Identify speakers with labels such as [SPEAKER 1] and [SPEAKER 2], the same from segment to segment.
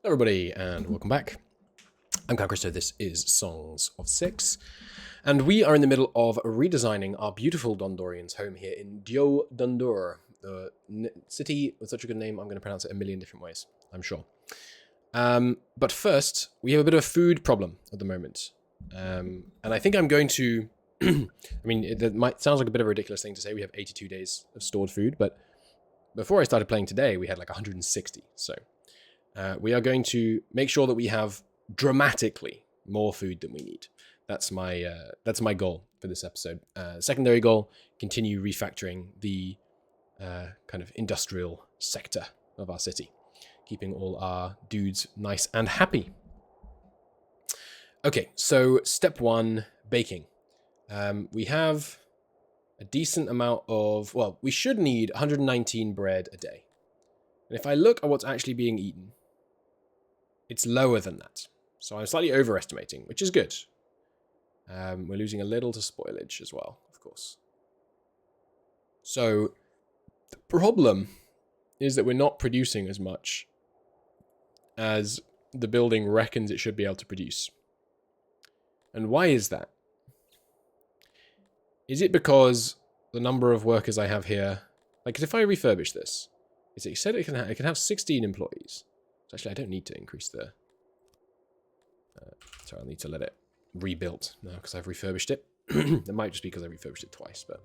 [SPEAKER 1] Everybody, and welcome back. I'm Christo. This is Songs of Six, and we are in the middle of redesigning our beautiful Dundorian's home here in Dundor, the city with such a good name. I'm going to pronounce it a million different ways, I'm sure. But first, we have a bit of a food problem at the moment, and I think I'm going to. I mean, that sounds like a bit of a ridiculous thing to say. We have 82 days of stored food, but before I started playing today, we had like 160. So. We are going to make sure that we have dramatically more food than we need. That's my goal for this episode. Secondary goal: continue refactoring the kind of industrial sector of our city, keeping all our dudes nice and happy. Okay, so step one: baking. We have a decent amount of. Well, we should need 119 bread a day, and if I look at what's actually being eaten, it's lower than that. So I'm slightly overestimating, which is good. We're losing a little to spoilage as well, of course. So the problem is that we're not producing as much as the building reckons it should be able to produce. And why is that? Is it because the number of workers I have here, like if I refurbish this, it said it can have 16 employees. So actually, I don't need to increase the... sorry, I'll need to let it rebuild now because I've refurbished it. It might just be because I refurbished it twice, but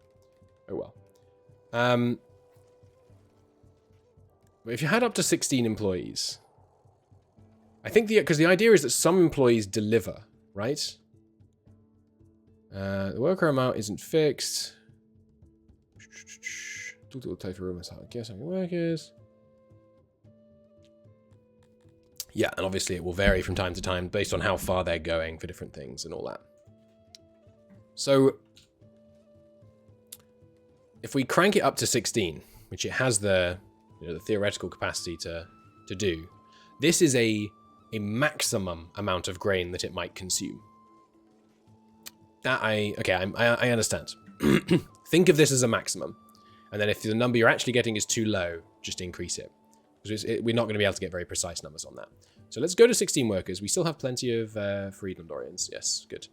[SPEAKER 1] oh well. But if you had up to 16 employees, I think because the idea is that some employees deliver, right? The worker amount isn't fixed. Total type of room is how I guess how many workers. Yeah, and obviously it will vary from time to time based on how far they're going for different things and all that. So, if we crank it up to 16, which it has the theoretical capacity to do, this is a maximum amount of grain that it might consume. That I understand. Think of this as a maximum, and then if the number you're actually getting is too low, just increase it. Because we're not going to be able to get very precise numbers on that. So let's go to 16 workers. We still have plenty of free Dundorians. Yes, good.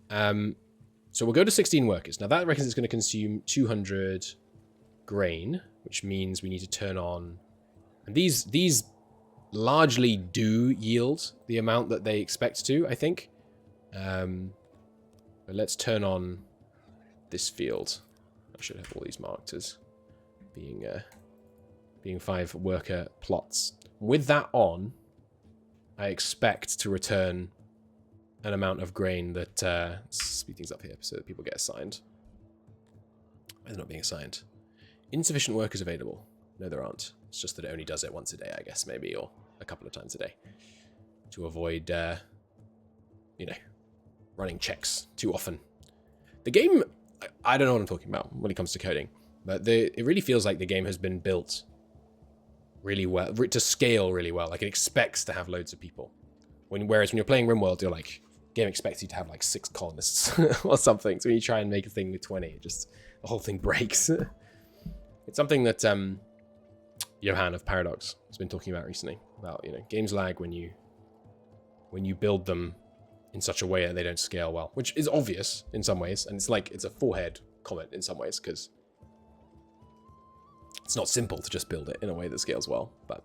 [SPEAKER 1] So we'll go to 16 workers. Now that reckons it's going to consume 200 grain, which means we need to turn on... And these largely do yield the amount that they expect to, I think. But let's turn on this field. I should have all these marked as being 5 worker plots. With that on, I expect to return an amount of grain that... speed things up here so that people get assigned. Why are they not being assigned? Insufficient workers available. No, there aren't. It's just that it only does it once a day, I guess, maybe, or a couple of times a day. To avoid, running checks too often. The game... I don't know what I'm talking about when it comes to coding, but it really feels like the game has been built really well, to scale really well. Like, it expects to have loads of people. Whereas when you're playing RimWorld, you're like, game expects you to have like 6 colonists or something. So when you try and make a thing with 20, the whole thing breaks. It's something that Johan of Paradox has been talking about recently. About, games lag when you build them in such a way that they don't scale well, which is obvious in some ways. And it's a forehead comment in some ways, because it's not simple to just build it in a way that scales well, but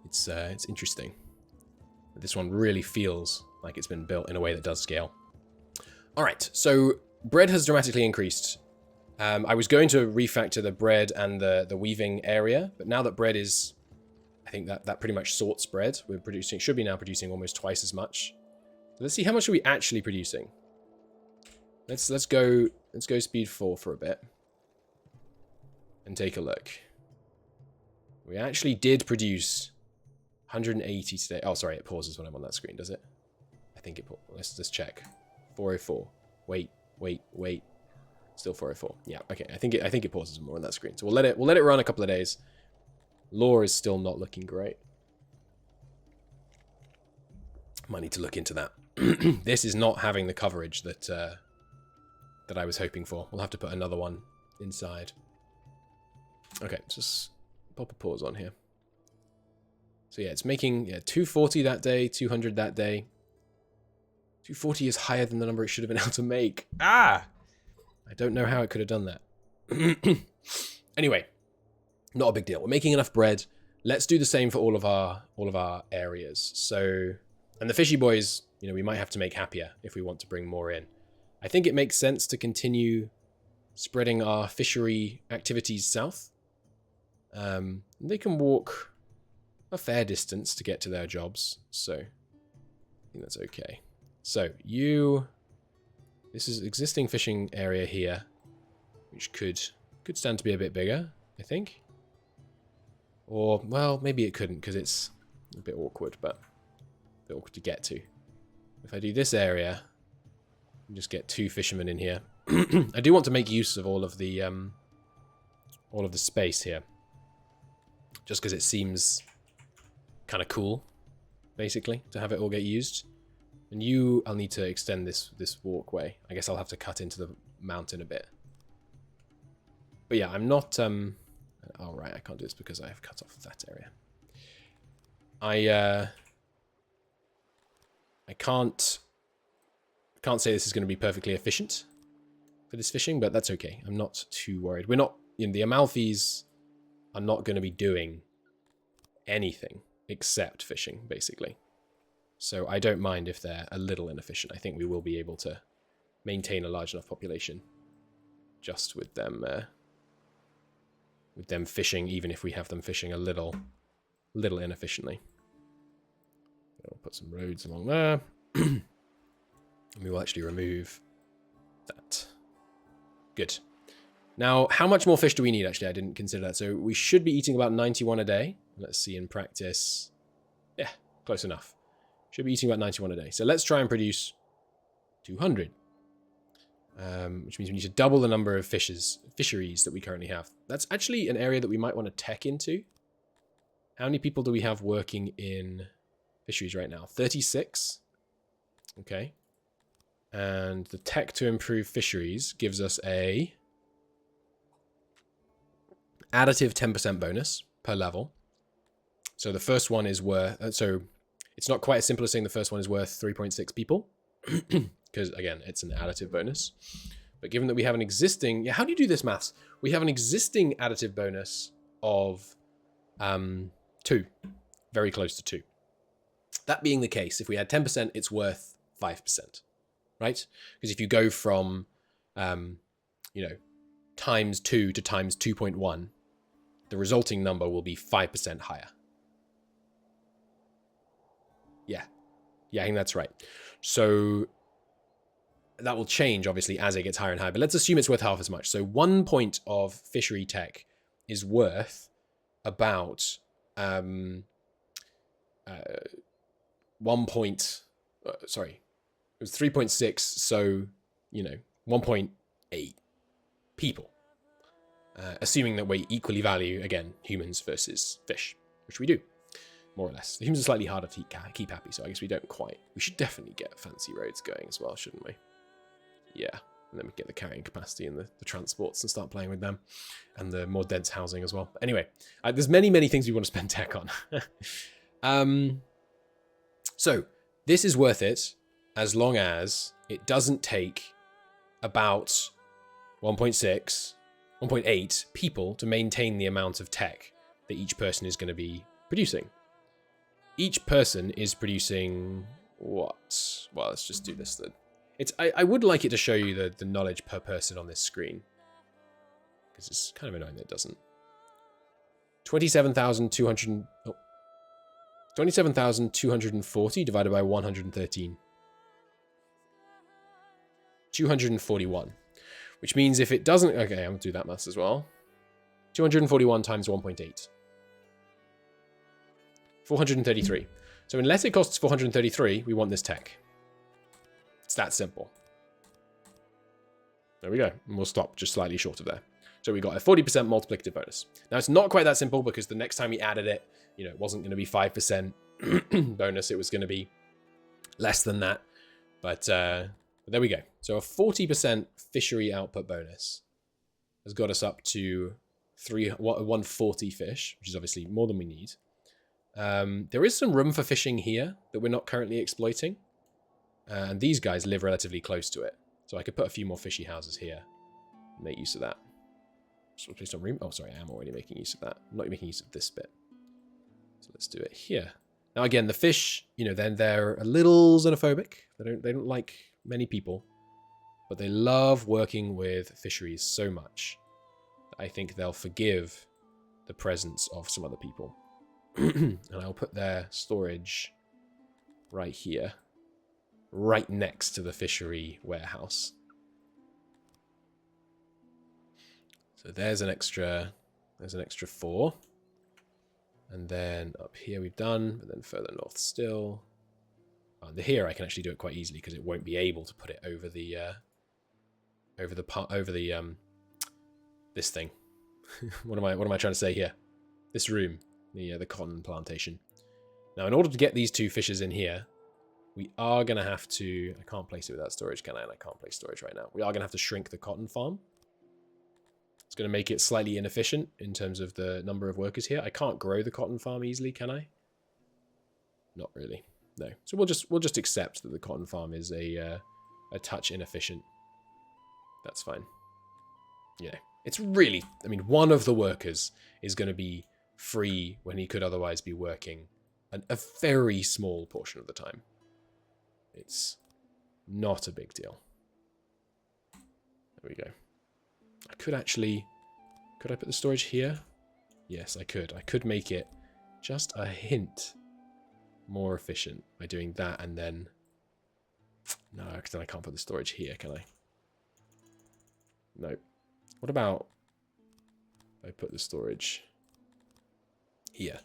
[SPEAKER 1] it's interesting. This one really feels like it's been built in a way that does scale. All right, so bread has dramatically increased. I was going to refactor the bread and the weaving area, but now that bread is, I think that pretty much sorts bread. Should be now producing almost twice as much. So let's see how much are we actually producing. Let's go speed 4 for a bit. And take a look. We actually did produce 180 today. Oh, sorry, it pauses when I'm on that screen, does it? I think it pauses. Let's just check. 404. Wait. Still 404. Yeah, okay. I think it pauses more on that screen. So we'll let it run a couple of days. Lore is still not looking great. Might need to look into that. This is not having the coverage that I was hoping for. We'll have to put another one inside. Okay, just pop a pause on here. So yeah, it's making 240 that day, 200 that day. 240 is higher than the number it should have been able to make. Ah! I don't know how it could have done that. Anyway, not a big deal. We're making enough bread. Let's do the same for all of our areas. So, and the fishy boys, you know, we might have to make happier if we want to bring more in. I think it makes sense to continue spreading our fishery activities south. They can walk a fair distance to get to their jobs, so I think that's okay. So this is existing fishing area here, which could stand to be a bit bigger, I think. Or, well, maybe it couldn't because it's a bit awkward, but a bit awkward to get to. If I do this area, just get 2 fishermen in here. I do want to make use of all of the space here, just because it seems kind of cool, basically, to have it all get used. And I'll need to extend this walkway. I guess I'll have to cut into the mountain a bit. But yeah, I'm not. Oh right, I can't do this because I have cut off that area. I can't say this is going to be perfectly efficient for this fishing, but that's okay. I'm not too worried. We're not, the Amalfis are not going to be doing anything except fishing, basically. So I don't mind if they're a little inefficient. I think we will be able to maintain a large enough population just with them fishing, even if we have them fishing a little inefficiently. I'll put some roads along there. And we will actually remove that. Good. Now, how much more fish do we need, actually? I didn't consider that. So we should be eating about 91 a day. Let's see in practice. Yeah, close enough. Should be eating about 91 a day. So let's try and produce 200. Which means we need to double the number of fisheries that we currently have. That's actually an area that we might want to tech into. How many people do we have working in fisheries right now? 36. Okay. And the tech to improve fisheries gives us a additive 10% bonus per level. So the first one is worth... so it's not quite as simple as saying the first one is worth 3.6 people. Because, again, it's an additive bonus. But given that we have an existing... Yeah, how do you do this maths? We have an existing additive bonus of 2. Very close to 2. That being the case, if we had 10%, it's worth 5%. Right? Because if you go from, times 2 to times 2.1, the resulting number will be 5% higher. Yeah. Yeah, I think that's right. So that will change, obviously, as it gets higher and higher. But let's assume it's worth half as much. So 1 point of fishery tech is worth about 1 point... sorry. It was 3.6, so, 1.8 people. Assuming that we equally value, again, humans versus fish, which we do, more or less. The humans are slightly harder to keep happy, so I guess we don't quite. We should definitely get fancy roads going as well, shouldn't we? Yeah, and then we get the carrying capacity and the transports and start playing with them, and the more dense housing as well. Anyway, there's many, many things we want to spend tech on. So, this is worth it as long as it doesn't take about 1.8 people to maintain the amount of tech that each person is going to be producing. Each person is producing what? Well, let's just do this then. I would like it to show you the knowledge per person on this screen, because it's kind of annoying that it doesn't. 27,240 divided by 113. 241. Which means if it doesn't... Okay, I'm going to do that maths as well. 241 times 1.8. 433. So unless it costs 433, we want this tech. It's that simple. There we go. And we'll stop just slightly short of there. So we got a 40% multiplicative bonus. Now, it's not quite that simple because the next time we added it, it wasn't going to be 5% bonus. It was going to be less than that. But there we go. So a 40% fishery output bonus has got us up to 140 fish, which is obviously more than we need. There is some room for fishing here that we're not currently exploiting. And these guys live relatively close to it. So I could put a few more fishy houses here. Make use of that. So please don't room. Oh, sorry, I am already making use of that. I'm not making use of this bit. So let's do it here. Now again, the fish, you know, then they're a little xenophobic. They don't like many people, but they love working with fisheries so much that I think they'll forgive the presence of some other people. And I'll put their storage right here, right next to the fishery warehouse. So there's an extra 4. And then up here we've done, but then further north still. Here I can actually do it quite easily because it won't be able to put it over the this thing. What am I trying to say here? This room, the cotton plantation. Now, in order to get these 2 fishes in here, we are gonna have to. I can't place it without storage, can I? And I can't place storage right now. We are gonna have to shrink the cotton farm. It's going to make it slightly inefficient in terms of the number of workers here. I can't grow the cotton farm easily, can I? Not really. No. So we'll just accept that the cotton farm is a touch inefficient. That's fine. You know, it's really, I mean, one of the workers is going to be free when he could otherwise be working a very small portion of the time. It's not a big deal. There we go. I could actually... Could I put the storage here? Yes, I could. I could make it just a hint more efficient by doing that and then... No, because then I can't put the storage here, can I? No. What about... I put the storage here.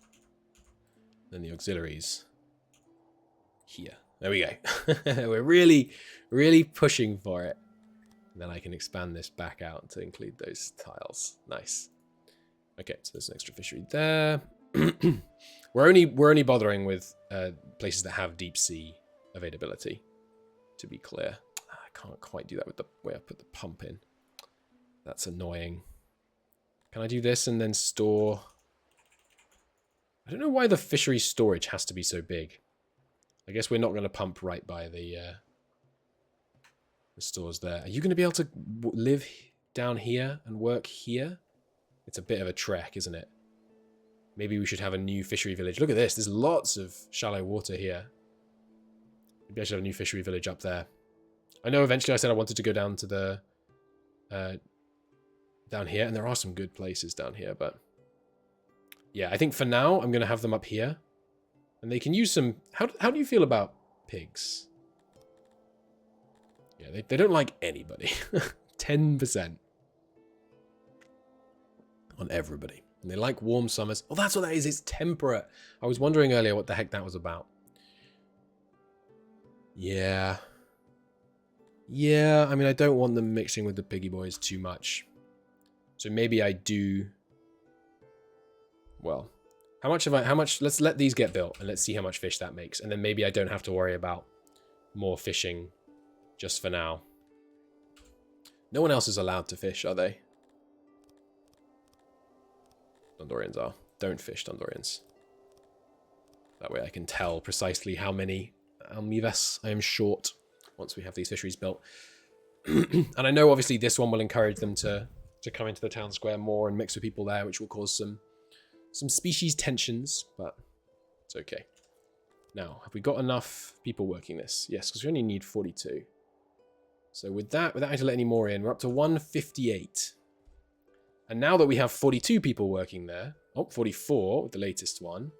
[SPEAKER 1] Then the auxiliaries here. There we go. We're really, really pushing for it. And then I can expand this back out to include those tiles. Nice. Okay, so there's an extra fishery there. we're only bothering with places that have deep sea availability, to be clear. I can't quite do that with the way I put the pump in. That's annoying. Can I do this and then store... I don't know why the fishery storage has to be so big. I guess we're not going to pump right by the stores there. Are you going to be able to live down here and work here? It's a bit of a trek, isn't it? Maybe we should have a new fishery village. Look at this. There's lots of shallow water here. Maybe I should have a new fishery village up there. I know eventually I said I wanted to go down to the... down here, and there are some good places down here, but... Yeah, I think for now I'm going to have them up here. And they can use some... How do you feel about pigs? Yeah, they don't like anybody. 10% on everybody. And they like warm summers. Oh, that's what that is. It's temperate. I was wondering earlier what the heck that was about. Yeah. Yeah, I mean, I don't want them mixing with the piggy boys too much. So maybe I do... Well, how much... Let's let these get built and let's see how much fish that makes. And then maybe I don't have to worry about more fishing just for now. No one else is allowed to fish, are they? Dundorians are. Don't fish, Dundorians. That way I can tell precisely how many almivas I am short once we have these fisheries built. And I know obviously this one will encourage them to come into the town square more and mix with people there, which will cause some species tensions, but it's okay. Now, have we got enough people working this? Yes, because we only need 42. So with that, without having to let any more in, we're up to 158. And now that we have 42 people working there, 44 with the latest one.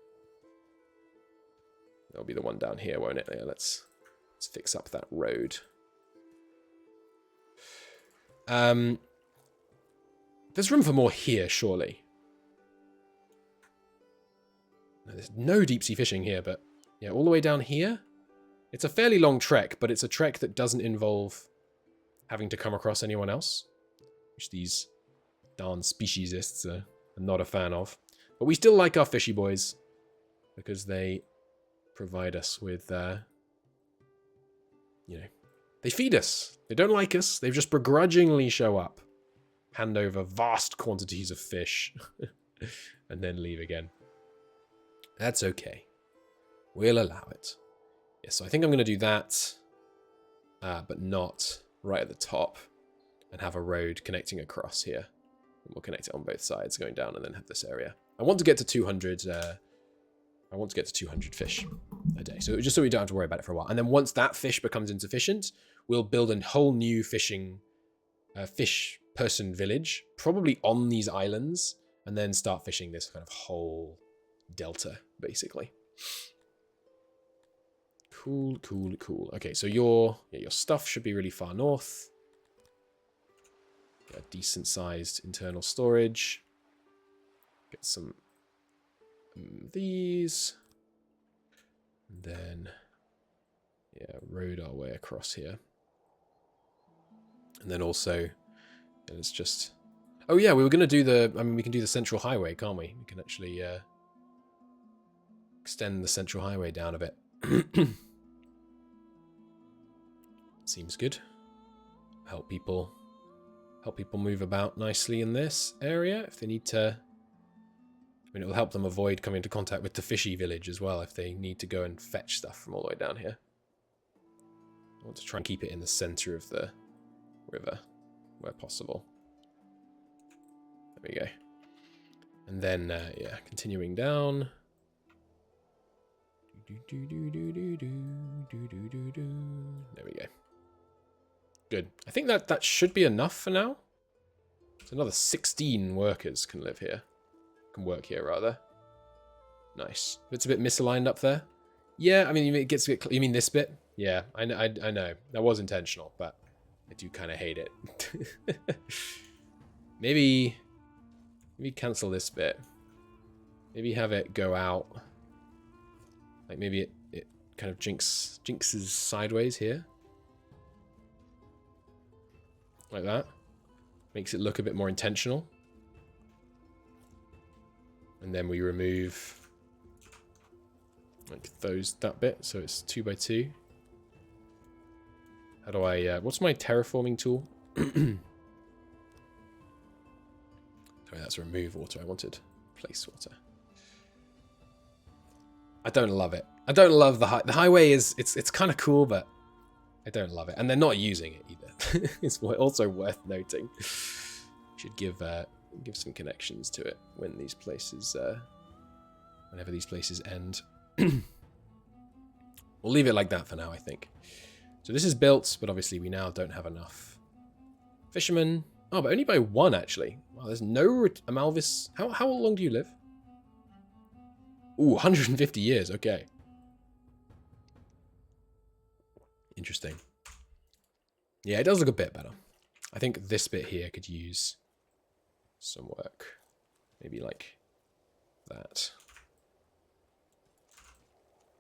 [SPEAKER 1] That'll be the one down here, won't it? Yeah, let's fix up that road. There's room for more here, surely. No, there's no deep sea fishing here, but yeah, all the way down here. It's a fairly long trek, but it's a trek that doesn't involve having to come across anyone else, which these darn speciesists are not a fan of. But we still like our fishy boys because they provide us with, you know, they feed us. They don't like us. They just begrudgingly show up, hand over vast quantities of fish, and then leave again. That's okay. We'll allow it. Yeah, so I think I'm going to do that, but not right at the top, and have a road connecting across here. And we'll connect it on both sides, going down, and then have this area. I want to get to 200. I want to get to 200 fish a day, so just so we don't have to worry about it for a while. And then once that fish becomes insufficient, we'll build a whole new fish person village, probably on these islands, and then start fishing this kind of whole delta, basically. Cool, cool, cool. Okay, so your stuff should be really far north. Get a decent sized internal storage. Get some of these. And then, yeah, road our way across here. And then also, let's just... Oh yeah, we were going to do the... I mean, we can do the central highway, can't we? We can actually extend the central highway down a bit. Seems good. Help people move about nicely in this area if they need to. I mean, it will help them avoid coming into contact with the fishy village as well if they need to go and fetch stuff from all the way down here. I want to try and keep it in the center of the river where possible. There we go. And then, yeah, continuing down. There we go. Good. I think that should be enough for now. So another 16 workers can live here. Can work here, rather. Nice. It's a bit misaligned up there. Yeah, I mean, it gets a bit... You mean this bit? Yeah, I know. That was intentional, but I do kind of hate it. Maybe cancel this bit. Maybe have it go out. Like, maybe it kind of jinxes sideways here. Like that. Makes it look a bit more intentional. And then we remove like that bit, so it's 2 by 2. How do I what's my terraforming tool? Sorry, that's remove water. I wanted place water. I don't love it. I don't love the highway is it's kind of cool, but I don't love it, and they're not using it either. It's also worth noting. Should give some connections to it when these places, whenever these places end. We'll leave it like that for now, I think. So this is built, but obviously we now don't have enough fishermen. Oh, but only by 1 actually. Wow, there's no Amalvis. How long do you live? Ooh, 150 years. Okay. Interesting. Yeah, it does look a bit better. I think this bit here could use some work. Maybe like that.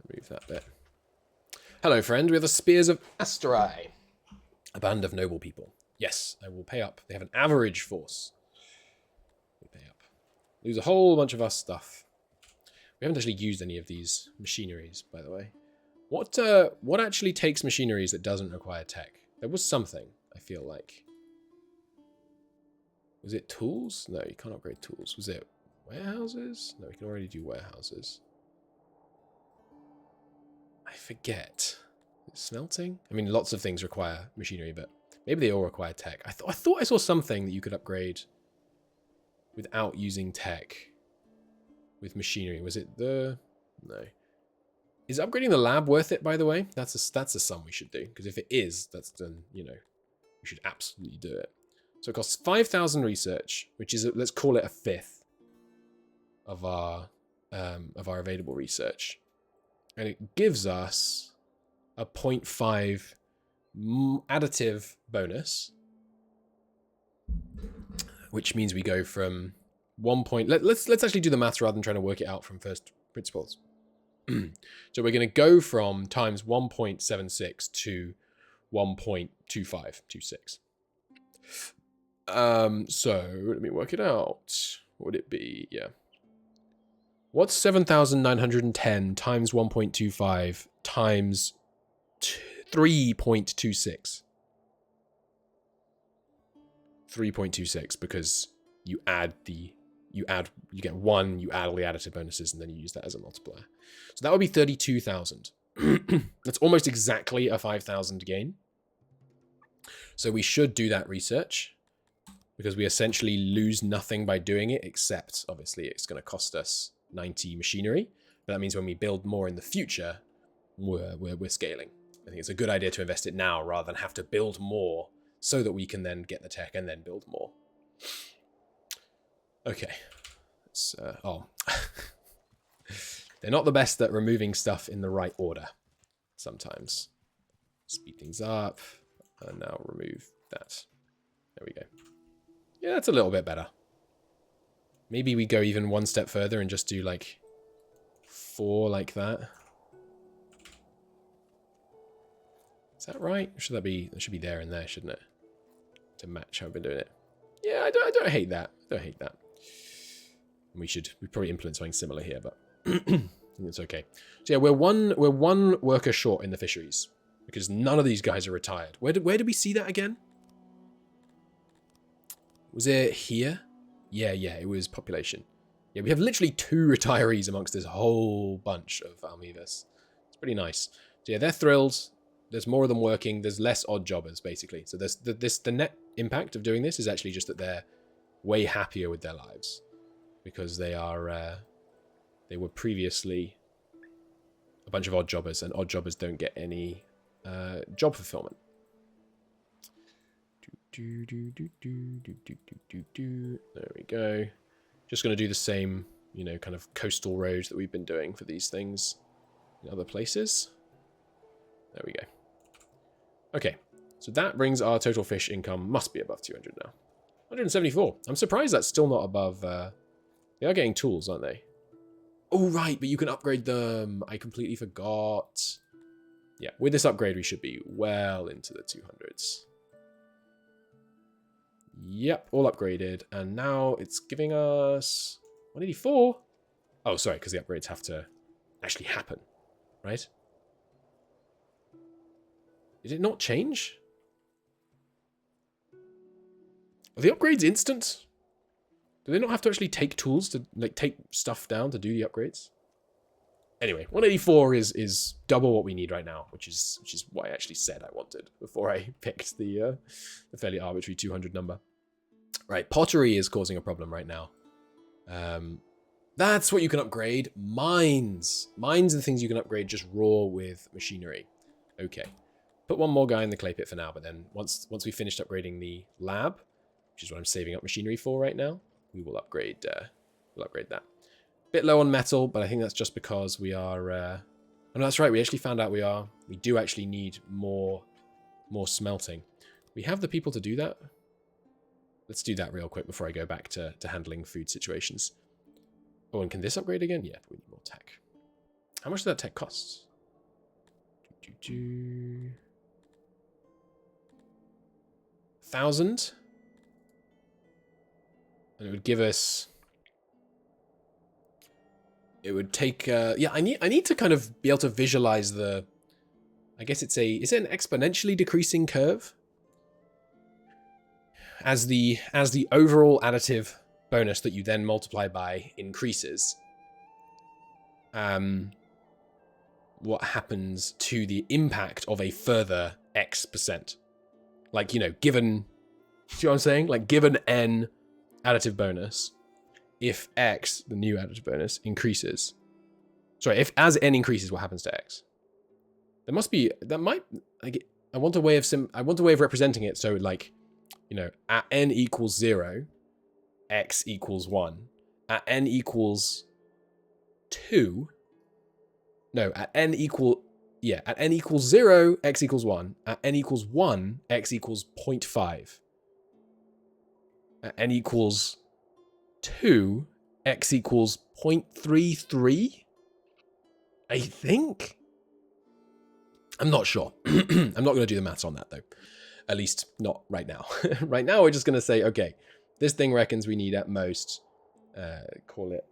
[SPEAKER 1] Remove that bit. Hello, friend. We are the Spears of Asterai. A band of noble people. Yes, I will pay up. They have an average force. We pay up. Lose a whole bunch of our stuff. We haven't actually used any of these machineries, by the way. What actually takes machineries that doesn't require tech? There was something, I feel like. Was it tools? No, you can't upgrade tools. Was it warehouses? No, we can already do warehouses. I forget. Smelting? I mean, lots of things require machinery, but maybe they all require tech. I thought I saw something that you could upgrade without using tech with machinery. Was it the... No. Is upgrading the lab worth it, by the way? That's a sum we should do, because if it is, then, you know, we should absolutely do it. So it costs 5,000 research, which is, let's call it a fifth of our available research. And it gives us a 0.5 additive bonus, which means we go from 1 point... Let's actually do the maths rather than trying to work it out from first principles. So we're going to go from times 1.76 to 1.2526. So let me work it out. What would it be? Yeah. What's 7,910 times 1.25 times 3.26? 3.26, because you add the you get 1, you add all the additive bonuses, and then you use that as a multiplier. So that would be 32,000. That's almost exactly a 5,000 gain. So we should do that research, because we essentially lose nothing by doing it, except obviously it's going to cost us 90 machinery. But that means when we build more in the future, we're scaling. I think it's a good idea to invest it now rather than have to build more so that we can then get the tech and then build more. Okay. Oh. They're not the best at removing stuff in the right order sometimes. Speed things up. And now remove that. There we go. Yeah, that's a little bit better. Maybe we go even one step further and just do like 4 like that. Is that right? Or should that be? That should be there and there, shouldn't it? To match how I've been doing it. Yeah, I don't hate that. I don't hate that. We probably implement something similar here, but I think it's okay. So yeah, we're one worker short in the fisheries because none of these guys are retired. Where did we see that again? Was it here? Yeah, it was population. Yeah, we have literally 2 retirees amongst this whole bunch of Almivas. It's pretty nice. So yeah, they're thrilled. There's more of them working. There's less odd jobbers, basically. So the net impact of doing this is actually just that they're way happier with their lives because they were previously a bunch of odd jobbers, and odd jobbers don't get any job fulfillment. There we go. Just going to do the same, kind of coastal roads that we've been doing for these things in other places. There we go. Okay, so that brings our total fish income, must be above 200 now. 174. I'm surprised that's still not above... they are getting tools, aren't they? Oh, right, but you can upgrade them. I completely forgot. Yeah, with this upgrade, we should be well into the 200s. Yep, all upgraded. And now it's giving us 184. Oh, sorry, because the upgrades have to actually happen, right? Did it not change? Are the upgrades instant? Do they not have to actually take tools to, take stuff down to do the upgrades? Anyway, 184 is double what we need right now, which is what I actually said I wanted before I picked the fairly arbitrary 200 number. Right, pottery is causing a problem right now. That's what you can upgrade. Mines. Mines are the things you can upgrade just raw with machinery. Okay. Put one more guy in the clay pit for now, but then once we finished upgrading the lab, which is what I'm saving up machinery for right now, we will upgrade that. Bit low on metal, but I think that's just because we are... oh, no, that's right. We actually found out we do actually need more smelting. We have the people to do that. Let's do that real quick before I go back to handling food situations. Oh, and can this upgrade again? Yeah, we need more tech. How much does that tech cost? 1,000? And it would give us... It would take... yeah, I need to kind of be able to visualize the... I guess is it an exponentially decreasing curve? As the overall additive bonus that you then multiply by increases, what happens to the impact of a further X%? Like, given... See what I'm saying? Like, given N additive bonus, if X, the new additive bonus, increases... Sorry, if as N increases, what happens to X? There must be... That might... Like, I want a way of representing it so, like... at N equals 0, X equals 1. At N equals 2... No, at N equals 0, X equals 1. At N equals 1, X equals 0.5. At N equals 2, X equals 0.33? I think? I'm not sure. I'm not going to do the maths on that, though. At least not right now. Right now, we're just going to say, okay, this thing reckons we need at most, call it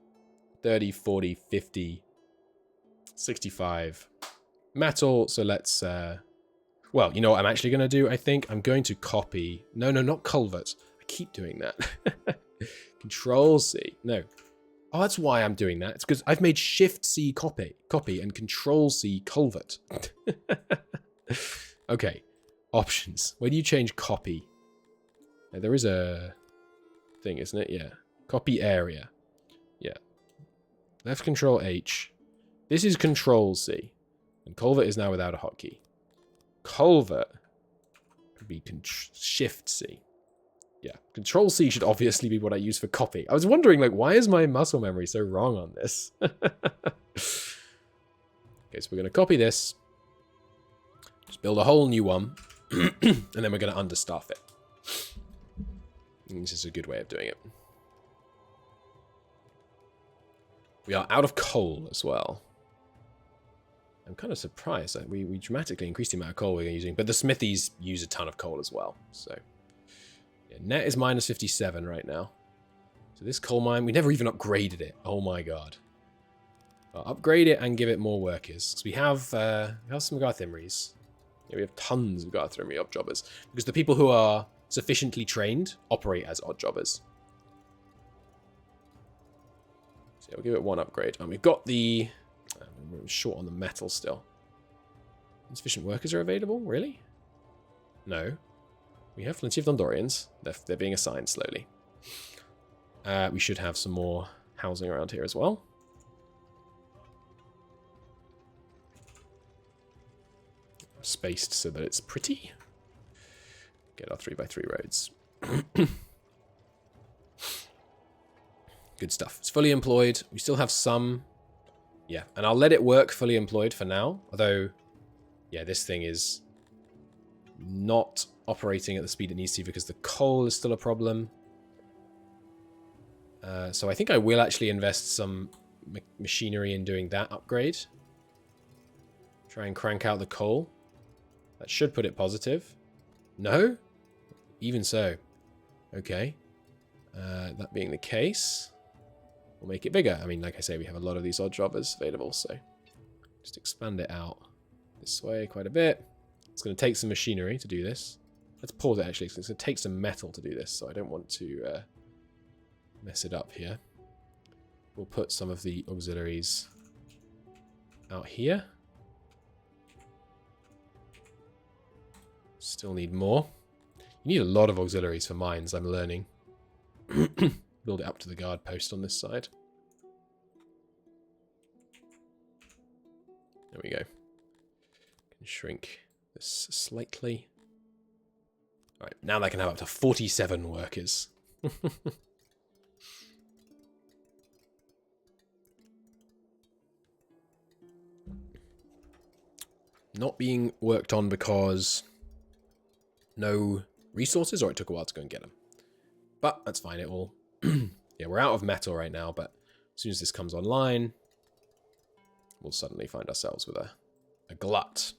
[SPEAKER 1] 30, 40, 50, 65 metal. So let's, well, you know what I'm actually going to do? I think I'm going to copy, no, not culvert. I keep doing that. Control C. No. Oh, that's why I'm doing that. It's because I've made Shift C copy, and Control C culvert. Okay. Options. Where do you change copy? Now, there is a thing, isn't it? Yeah. Copy area. Yeah. Left Control H. This is Control C. And culvert is now without a hotkey. Culvert could be Shift C. Yeah, Control C should obviously be what I use for copy. I was wondering, like, why is my muscle memory so wrong on this? Okay, so we're going to copy this. Just build a whole new one. And then we're going to understaff it. And this is a good way of doing it. We are out of coal as well. I'm kind of surprised that we dramatically increased the amount of coal we're using. But the smithies use a ton of coal as well, so... Yeah, net is minus 57 right now. So this coal mine, we never even upgraded it. Oh my god. Well, upgrade it and give it more workers. Because we have some Garthimries. Yeah, we have tons of Garthimri odd jobbers. Because the people who are sufficiently trained operate as odd jobbers. So yeah, we'll give it one upgrade. And we've got the... we're short on the metal still. Insufficient workers are available? Really? No. We have plenty of Dundorians. They're being assigned slowly. We should have some more housing around here as well. Spaced so that it's pretty. Get our 3x3 roads. Good stuff. It's fully employed. We still have some... Yeah, and I'll let it work fully employed for now. Although, yeah, this thing is not operating at the speed it needs to because the coal is still a problem. So I think I will actually invest some machinery in doing that upgrade. Try and crank out the coal. That should put it positive. No? Even so. Okay. That being the case, we'll make it bigger. I mean, like I say, we have a lot of these odd jobbers available, so just expand it out this way quite a bit. It's going to take some machinery to do this. Let's pause it, actually, because it's going to take some metal to do this, so I don't want to mess it up here. We'll put some of the auxiliaries out here. Still need more. You need a lot of auxiliaries for mines, I'm learning. Build it up to the guard post on this side. There we go. Can shrink this slightly. Alright, now they can have up to 47 workers. Not being worked on because no resources, or it took a while to go and get them. But that's fine, it will... Yeah, we're out of metal right now, but as soon as this comes online, we'll suddenly find ourselves with a glut.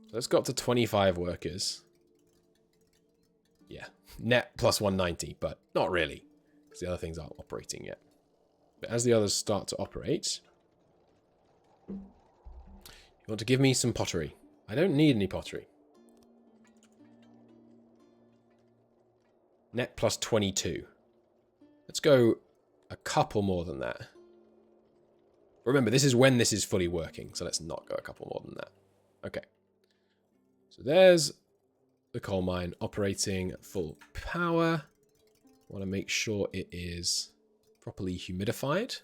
[SPEAKER 1] So let's go up to 25 workers. Yeah, net plus 190, but not really, because the other things aren't operating yet. But as the others start to operate, you want to give me some pottery. I don't need any pottery. Net plus 22. Let's go a couple more than that. Remember, this is when this is fully working, so let's not go a couple more than that. Okay. So there's the coal mine operating at full power. Want to make sure it is properly humidified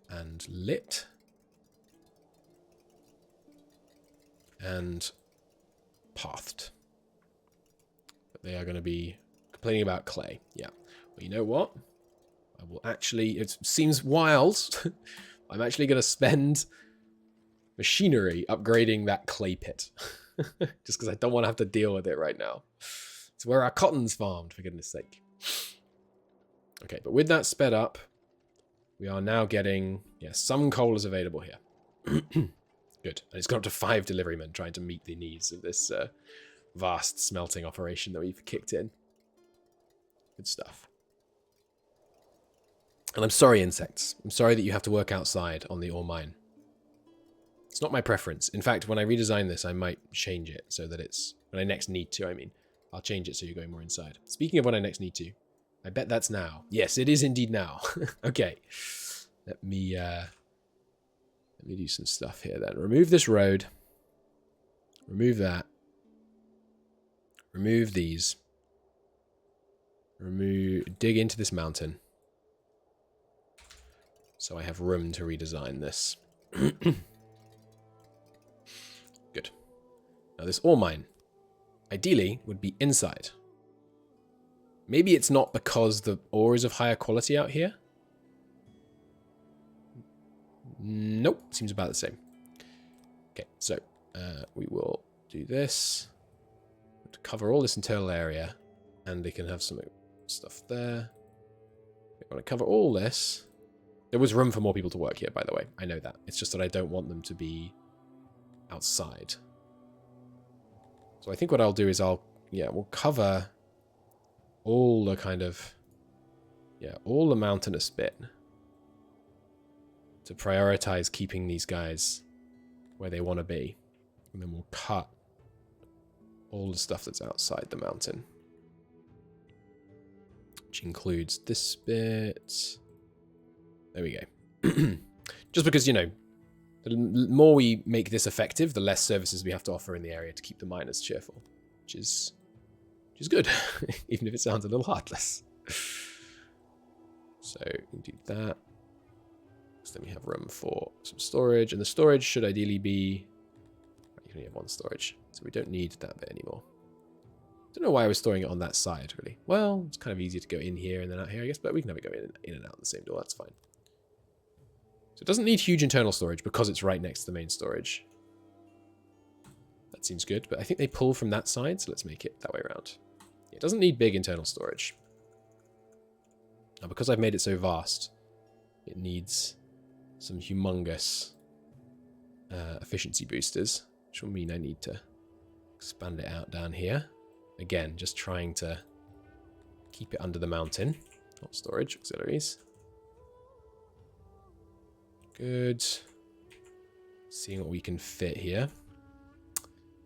[SPEAKER 1] and lit. And pathed. But they are going to be complaining about clay. Yeah. Well, you know what? I will actually... It seems wild. I'm actually going to spend machinery upgrading that clay pit. Just because I don't want to have to deal with it right now. It's where our cotton's farmed, for goodness sake. Okay, but with that sped up, we are now getting... Yeah, some coal is available here. Good. And it's gone up to 5 deliverymen trying to meet the needs of this vast smelting operation that we've kicked in. Good stuff. And I'm sorry, insects. I'm sorry that you have to work outside on the ore mine. It's not my preference. In fact, when I redesign this, I might change it so that it's... When I next need to, I mean. I'll change it so you're going more inside. Speaking of when I next need to, I bet that's now. Yes, it is indeed now. Okay. Let me do some stuff here then. Remove this road. Remove that. Remove these. Dig into this mountain. So I have room to redesign this. Good. Now this ore mine, ideally, would be inside. Maybe it's not because the ore is of higher quality out here. Nope, seems about the same. Okay, so we will do this to cover all this internal area, and they can have some stuff there. We want to cover all this. There was room for more people to work here, by the way. I know that. It's just that I don't want them to be outside. So I think what I'll do is we'll cover all the kind of, all the mountainous bit to prioritize keeping these guys where they want to be. And then we'll cut all the stuff that's outside the mountain. Which includes this bit. There we go. Just because, you know, the more we make this effective, the less services we have to offer in the area to keep the miners cheerful. Which is good, even if it sounds a little heartless. So, we can do that. So then we have room for some storage, and the storage should ideally be... You only have one storage, so we don't need that bit anymore. Don't know why I was storing it on that side, really. Well, it's kind of easier to go in here and then out here, I guess, but we can have it go in and out the same door, that's fine. So it doesn't need huge internal storage because it's right next to the main storage. That seems good, but I think they pull from that side, so let's make it that way around. It doesn't need big internal storage. Now, because I've made it so vast, it needs some humongous efficiency boosters, which will mean I need to expand it out down here. Again, just trying to keep it under the mountain. Not storage, auxiliaries. Good. Seeing what we can fit here.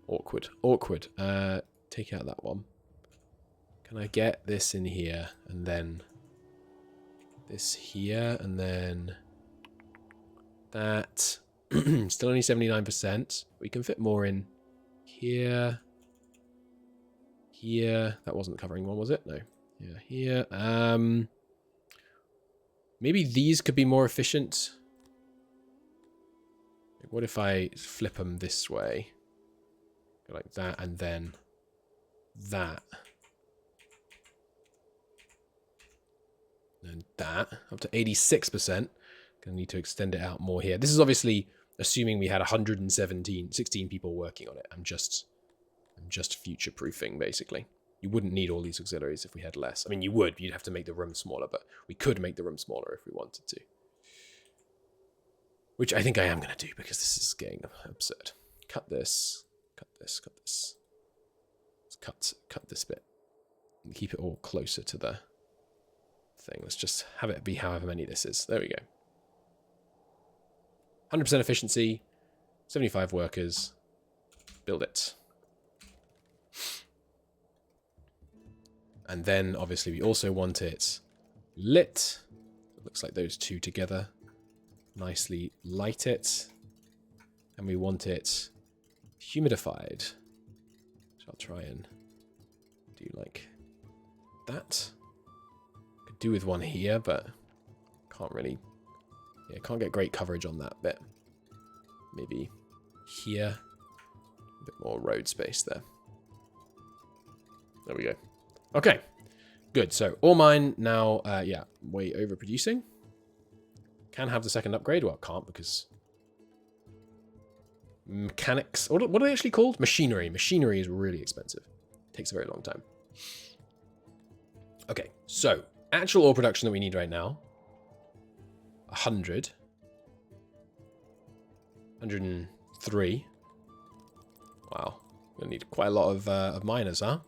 [SPEAKER 1] Awkward. Awkward. Take out that one. Can I get this in here and then this here and then that? Still only 79%. We can fit more in here. Here. That wasn't the covering one, was it? No. Yeah, here. Maybe these could be more efficient. What if I flip them this way? Go like that and then that. And that. Up to 86%. Gonna need to extend it out more here. This is obviously assuming we had 16 people working on it. I'm just future-proofing, basically. You wouldn't need all these auxiliaries if we had less. I mean, you would. You'd have to make the room smaller, but we could make the room smaller if we wanted to. Which I think I am going to do, because this is getting absurd. Cut this. Cut this. Cut this. Let's cut this bit. And keep it all closer to the thing. Let's just have it be however many this is. There we go. 100% efficiency. 75 workers. Build it. And then, obviously, we also want it lit. It looks like those two together. Nicely light it. And we want it humidified. So I'll try and do like that. Could do with one here, but can't really... Yeah, can't get great coverage on that bit. Maybe here. A bit more road space there. There we go. Okay, good. So ore mine now, way overproducing. Can have the second upgrade. Well, can't because mechanics. What are they actually called? Machinery. Machinery is really expensive. Takes a very long time. Okay, so actual ore production that we need right now. 100. 103. Wow, we're gonna need quite a lot of miners, huh?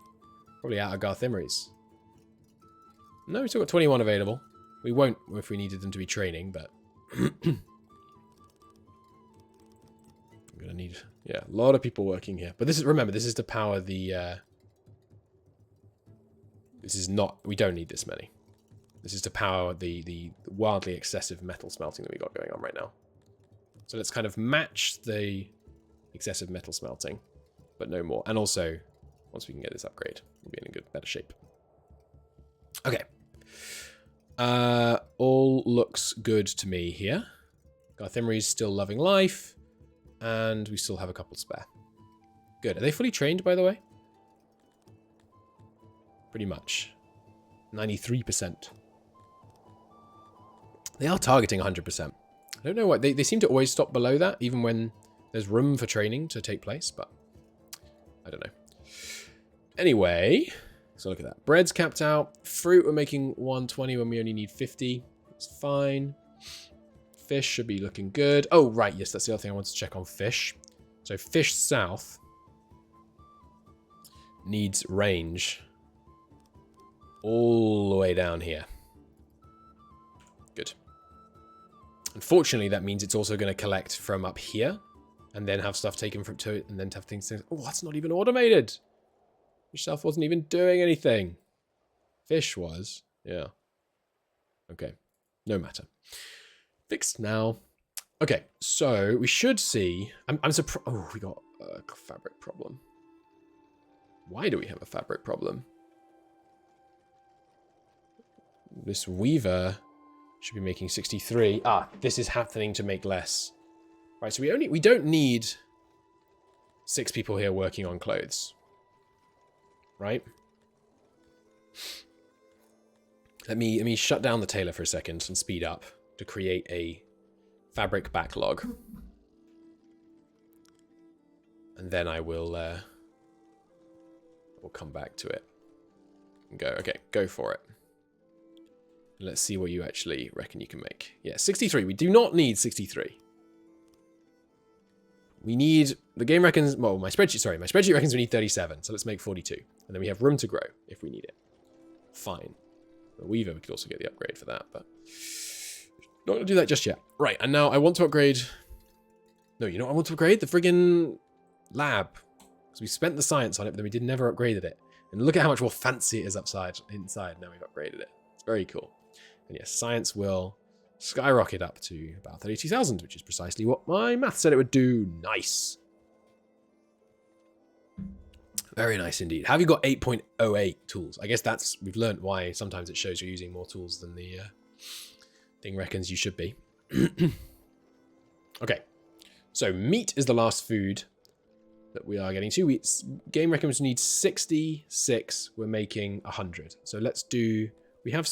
[SPEAKER 1] Probably out of Garthimeries. No, we've still got 21 available. We won't if we needed them to be training, but... I'm going to need... Yeah, a lot of people working here. But this is... Remember, this is to power the... This is not... We don't need this many. This is to power the wildly excessive metal smelting that we got going on right now. So let's kind of match the excessive metal smelting, but no more. And also, once we can get this upgrade, we'll be in a better shape. Okay. All looks good to me here. Garthimri's still loving life, and we still have a couple spare. Good. Are they fully trained, by the way? Pretty much. 93%. They are targeting 100%. I don't know why. They seem to always stop below that, even when there's room for training to take place, but I don't know. Anyway, so look at that. Bread's capped out. Fruit, we're making 120 when we only need 50. It's fine. Fish should be looking good. Oh, right. Yes, that's the other thing I want to check on fish. So fish south needs range all the way down here. Good. Unfortunately, that means it's also going to collect from up here and then have stuff taken from to it and then have things. Oh, that's not even automated. Fish south wasn't even doing anything. Fish was. Yeah. Okay. No matter. Fixed now. Okay, so we should see. I'm surprised. Oh, we got a fabric problem. Why do we have a fabric problem? This weaver should be making 63. Ah, this is happening to make less. Right, so we don't need 6 people here working on clothes. Right? Let me shut down the tailor for a second and speed up to create a fabric backlog. And then I will we'll come back to it and go, okay, go for it. Let's see what you actually reckon you can make. Yeah, 63. We do not need 63. We need, the game reckons, well, my spreadsheet reckons we need 37. So let's make 42. And then we have room to grow if we need it. Fine. The weaver, we could also get the upgrade for that, but not going to do that just yet. Right, and now I want to upgrade... No, you know what I want to upgrade? The friggin' lab. Because we spent the science on it, but then we never upgraded it. And look at how much more fancy it is inside. Now we've upgraded it. It's very cool. And yes, science will skyrocket up to about 32,000, which is precisely what my math said it would do. Nice. Very nice indeed. Have you got 8.08 tools? I guess that's... We've learned why sometimes it shows you're using more tools than the... thing reckons you should be. Okay, so meat is the last food that we are getting to. Game reckons we need 66. We're making 100. So let's do. We have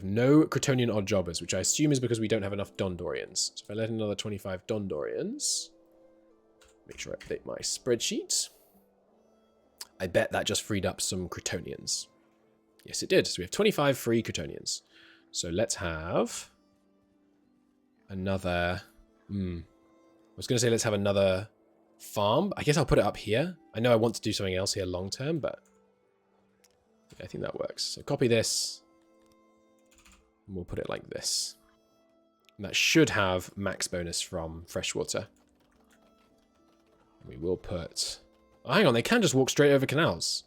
[SPEAKER 1] no Crotonian odd jobbers, which I assume is because we don't have enough Dondorians. So if I let in another 25 Dondorians, make sure I update my spreadsheet. I bet that just freed up some Crotonians. Yes, it did. So we have 25 free Crotonians. So let's have another... I was going to say let's have another farm. I guess I'll put it up here. I know I want to do something else here long term, but I think that works. So copy this. And we'll put it like this. And that should have max bonus from freshwater. We will put... Oh, hang on, they can just walk straight over canals.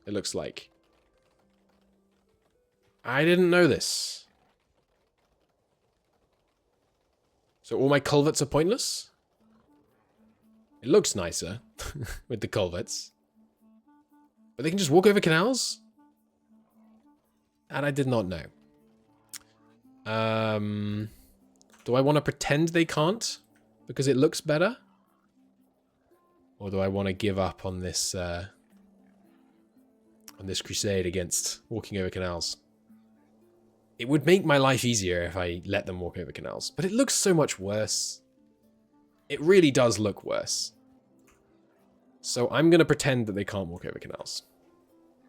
[SPEAKER 1] It looks like. I didn't know this. So all my culverts are pointless? It looks nicer with the culverts. But they can just walk over canals? And I did not know. Do I want to pretend they can't? Because it looks better? Or do I want to give up on this crusade against walking over canals? It would make my life easier if I let them walk over canals. But it looks so much worse. It really does look worse. So I'm going to pretend that they can't walk over canals.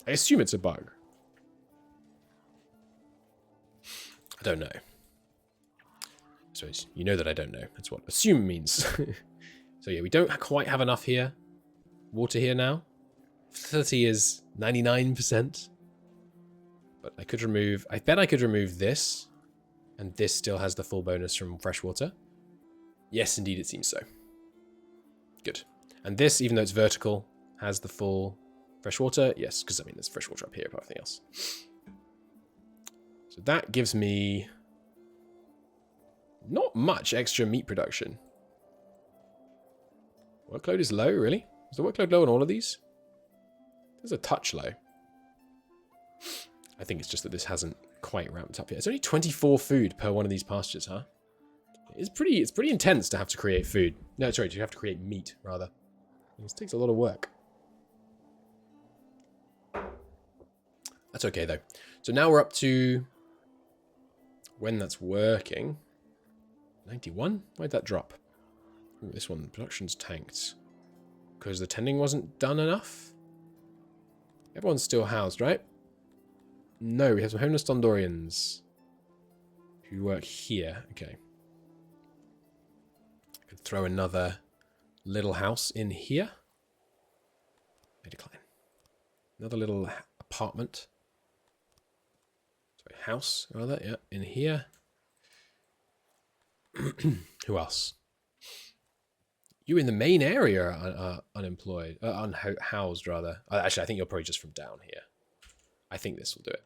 [SPEAKER 1] I assume it's a bug. I don't know. So you know that I don't know. That's what assume means. So yeah, we don't quite have enough here. Water here now. Fertility is 99%. But I could remove... I bet I could remove this. And this still has the full bonus from freshwater. Yes, indeed, it seems so. Good. And this, even though it's vertical, has the full freshwater. Yes, because, I mean, there's freshwater up here, but everything else. So that gives me not much extra meat production. Workload is low, really? Is the workload low on all of these? There's a touch low. I think it's just that this hasn't quite ramped up yet. It's only 24 food per one of these pastures, huh? It's pretty intense to have to create food. No, sorry, to have to create meat, rather. This takes a lot of work. That's okay, though. So now we're up to... when that's working... 91? Why'd that drop? Ooh, this one, production's tanked. Because the tending wasn't done enough? Everyone's still housed, right? No, we have some homeless Dundorians who work here. Okay. I could throw another little house in here. I decline. Another little apartment. Sorry, house, rather. Yeah, in here. Who else? You in the main area are unemployed. Unhoused, rather. Actually, I think you're probably just from down here. I think this will do it.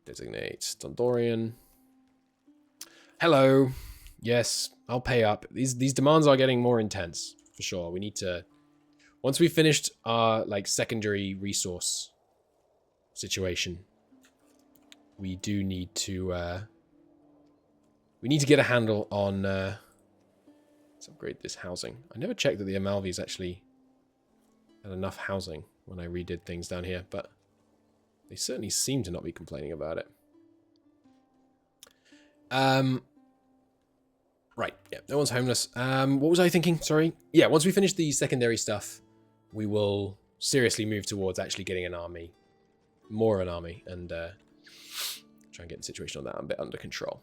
[SPEAKER 1] Designate Dundorian. Hello. Yes, I'll pay up. These demands are getting more intense, for sure. We need to... once we've finished our, like, secondary resource situation, we do need to... we need to get a handle on... let's upgrade this housing. I never checked that the Amalvis actually had enough housing when I redid things down here, but they certainly seem to not be complaining about it. Right, yeah, no one's homeless. What was I thinking? Sorry. Yeah, once we finish the secondary stuff, we will seriously move towards actually getting an army. More of an army, and try and get the situation on that a bit under control.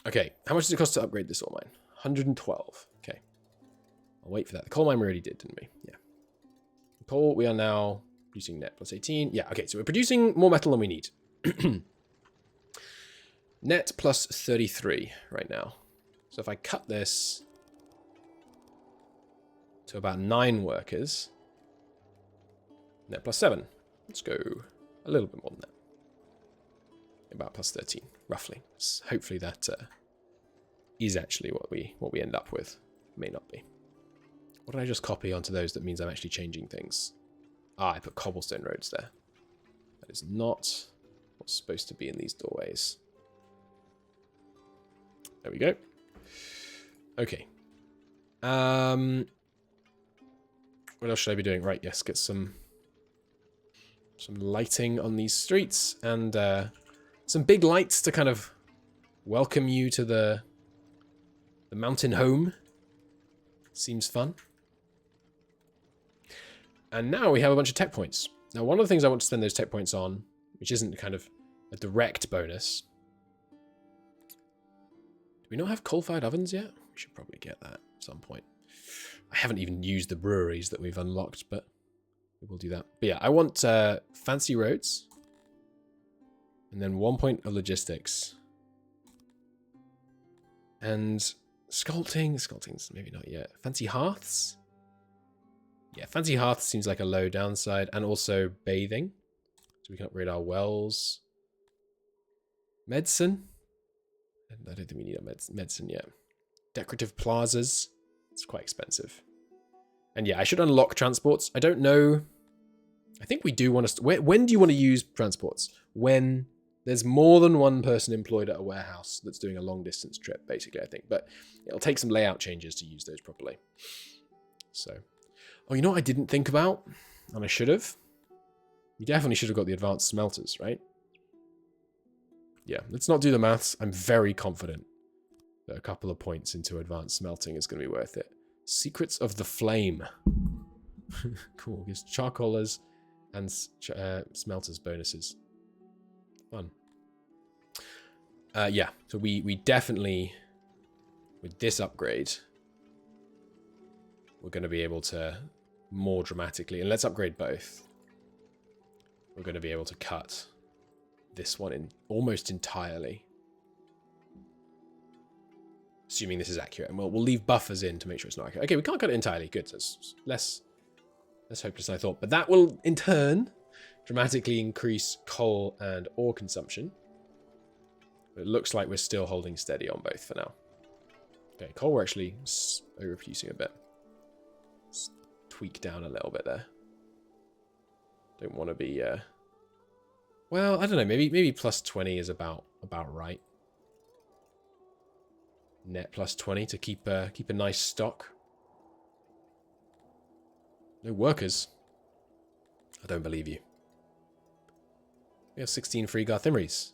[SPEAKER 1] Okay, how much does it cost to upgrade this ore mine? 112. Okay. I'll wait for that. The coal mine we already did, didn't we? Yeah. Coal, we are now producing net plus 18. Yeah, okay, so we're producing more metal than we need. Net plus 33 right now. So if I cut this to about 9 workers, net plus 7. Let's go a little bit more than that. About plus 13, roughly. So hopefully that is actually what we end up with. May not be. What did I just copy onto those that means I'm actually changing things? Ah, I put cobblestone roads there. That is not what's supposed to be in these doorways. There we go. Okay. What else should I be doing? Right, yes, get some lighting on these streets and some big lights to kind of welcome you to the mountain home. Seems fun. And now we have a bunch of tech points. Now, one of the things I want to spend those tech points on, which isn't kind of a direct bonus. Do we not have coal-fired ovens yet? We should probably get that at some point. I haven't even used the breweries that we've unlocked, but we'll do that. But yeah, I want fancy roads. And then 1 point of logistics. And sculpting's maybe not yet. Fancy hearths? Yeah, fancy hearths seems like a low downside. And also bathing. So we can upgrade our wells. Medicine? I don't think we need a medicine yet. Decorative plazas. It's quite expensive. And yeah, I should unlock transports. I don't know. I think we do want to... when do you want to use transports? When there's more than one person employed at a warehouse that's doing a long distance trip, basically, I think. But it'll take some layout changes to use those properly. So... oh, you know what I didn't think about? And I should have? You definitely should have got the advanced smelters, right? Yeah, let's not do the maths. I'm very confident that a couple of points into advanced smelting is going to be worth it. Secrets of the Flame. Cool. Gives charcoalers and smelters bonuses. Fun. Yeah, so we definitely, with this upgrade, we're going to be able to more dramatically, and let's upgrade both. We're going to be able to cut this one in almost entirely. Assuming this is accurate. And we'll leave buffers in to make sure it's not accurate. Okay, we can't cut it entirely. Good. So it's less hopeless than I thought. But that will, in turn, dramatically increase coal and ore consumption. But it looks like we're still holding steady on both for now. Okay, coal we're actually overproducing a bit. Let's tweak down a little bit there. Don't want to be... well, I don't know. Maybe plus 20 is about right. Net plus 20 to keep a nice stock. No workers. I don't believe you. We have 16 free Garthimries.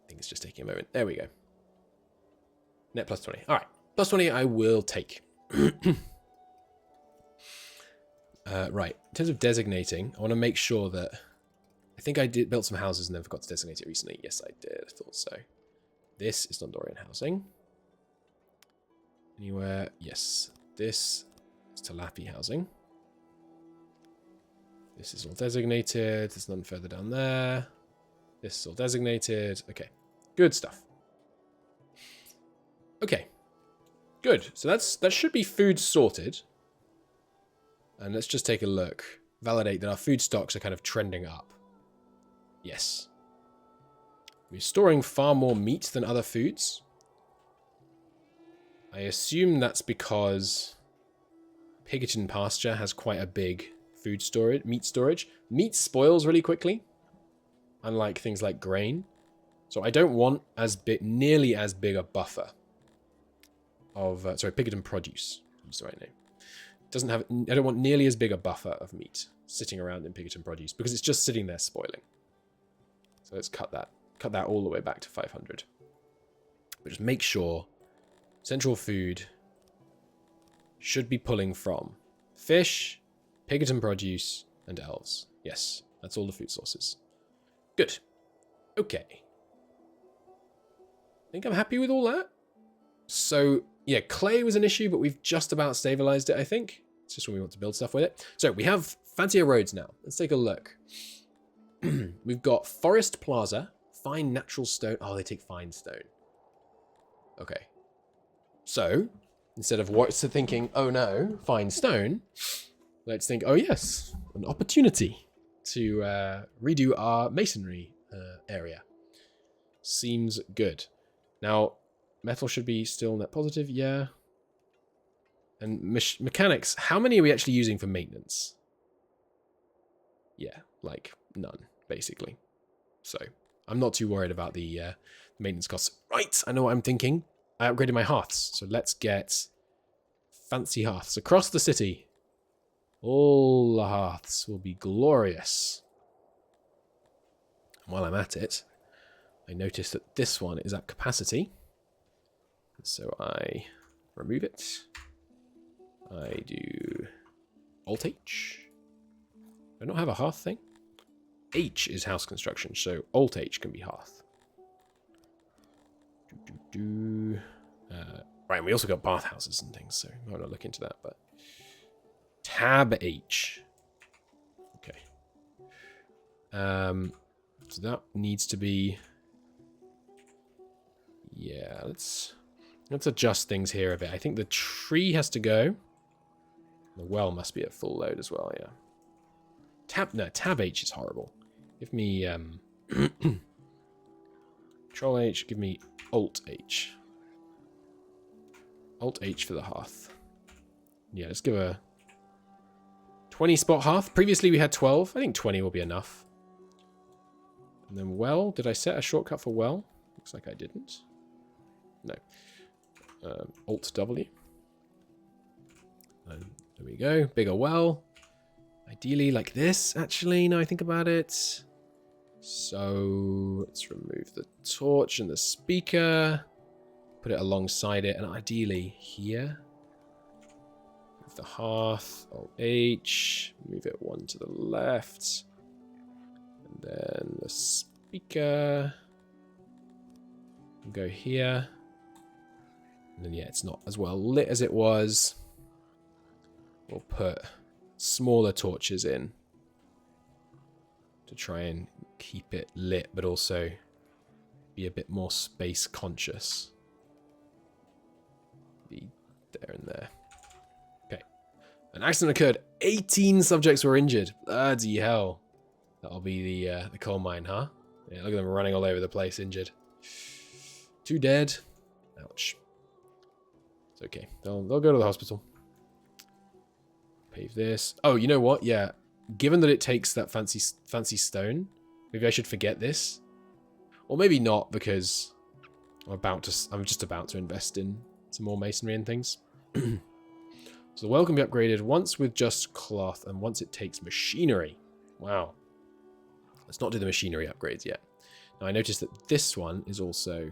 [SPEAKER 1] I think it's just taking a moment. There we go. Net plus 20. All right. Plus 20 I will take. Right. In terms of designating, I want to make sure that... I think I built some houses and then forgot to designate it recently. Yes, I did. I thought so. This is Dundorian housing. Anywhere? Yes. This is Talapi housing. This is all designated. There's none further down there. This is all designated. Okay. Good stuff. Okay. Good. So that should be food sorted. And let's just take a look. Validate that our food stocks are kind of trending up. Yes. We're storing far more meat than other foods. I assume that's because Piggeton pasture has quite a big food storage, meat storage. Meat spoils really quickly, unlike things like grain. So I don't want nearly as big a buffer of Piggeton produce. That's the right name. Doesn't have. I don't want nearly as big a buffer of meat sitting around in Piggeton produce because it's just sitting there spoiling. So let's cut that all the way back to 500. But just make sure central food should be pulling from fish, Piggeton produce, and elves. Yes, that's all the food sources. Good. Okay. I think I'm happy with all that. So, yeah, clay was an issue, but we've just about stabilized it, I think. It's just when we want to build stuff with it. So, we have fancier roads now. Let's take a look. We've got Forest Plaza, fine natural stone. Oh, they take fine stone. Okay. So, instead of what's thinking, oh no, fine stone, let's think, oh yes, an opportunity to redo our masonry area. Seems good. Now, metal should be still net positive, yeah. And mechanics, how many are we actually using for maintenance? Yeah, like none, basically. So, I'm not too worried about the maintenance costs. Right, I know what I'm thinking. I upgraded my hearths, so let's get fancy hearths across the city. All the hearths will be glorious. And while I'm at it, I notice that this one is at capacity. So I remove it. I do Alt-H. Do I not have a hearth thing? H is house construction, so Alt-H can be hearth. Right, and we also got bathhouses and things, so I might not look into that, but... Tab H. Okay. So that needs to be... Yeah, let's adjust things here a bit. I think the tree has to go. The well must be at full load as well, yeah. Tab H is horrible. Give me Control H, give me Alt H. Alt H for the hearth. Yeah, let's give a 20 spot hearth. Previously we had 12. I think 20 will be enough. And then well, did I set a shortcut for well? Looks like I didn't. No. Alt W. And there we go. Bigger well. Ideally like this, actually, now I think about it. So let's remove the torch and the speaker. Put it alongside it, and ideally here. Move the hearth, Alt H. Move it one to the left. And then the speaker. Go here. And then, yeah, it's not as well lit as it was. We'll put smaller torches in to try and keep it lit, but also be a bit more space conscious. Be there and there. Okay. An accident occurred. 18 subjects were injured. Bloody hell. That'll be the coal mine, huh? Yeah, look at them running all over the place, injured. 2 dead. Ouch. It's okay. They'll go to the hospital. Pave this. Oh, you know what? Yeah. Given that it takes that fancy stone, maybe I should forget this. Or maybe not, because I'm just about to invest in some more masonry and things. So the well can be upgraded once with just cloth and once it takes machinery. Wow. Let's not do the machinery upgrades yet. Now I noticed that this one is also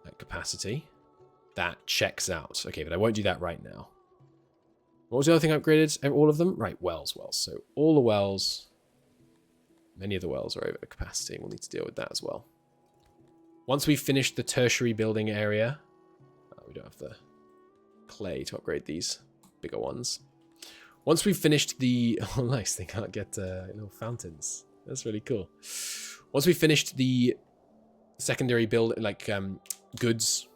[SPEAKER 1] at capacity. That checks out. Okay, but I won't do that right now. What was the other thing upgraded? All of them? Right, wells. So all the wells, many of the wells are over capacity. We'll need to deal with that as well. Once we've finished the tertiary building area, we don't have the clay to upgrade these bigger ones. Once we've finished the... Oh, nice. They can't get little fountains. That's really cool. Once we've finished the secondary build, like goods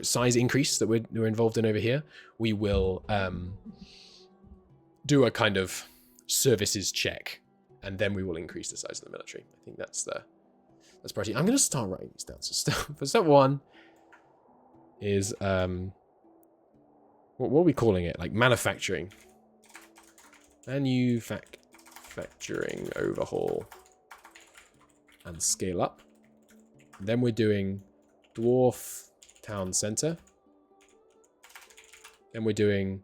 [SPEAKER 1] size increase that we're involved in over here, we will do a kind of services check, and then we will increase the size of the military. I think that's priority. I'm going to start writing these down. So step 1 is what are we calling it? Like manufacturing. Manufacturing overhaul and scale up. And then we're doing dwarf town center. Then we're doing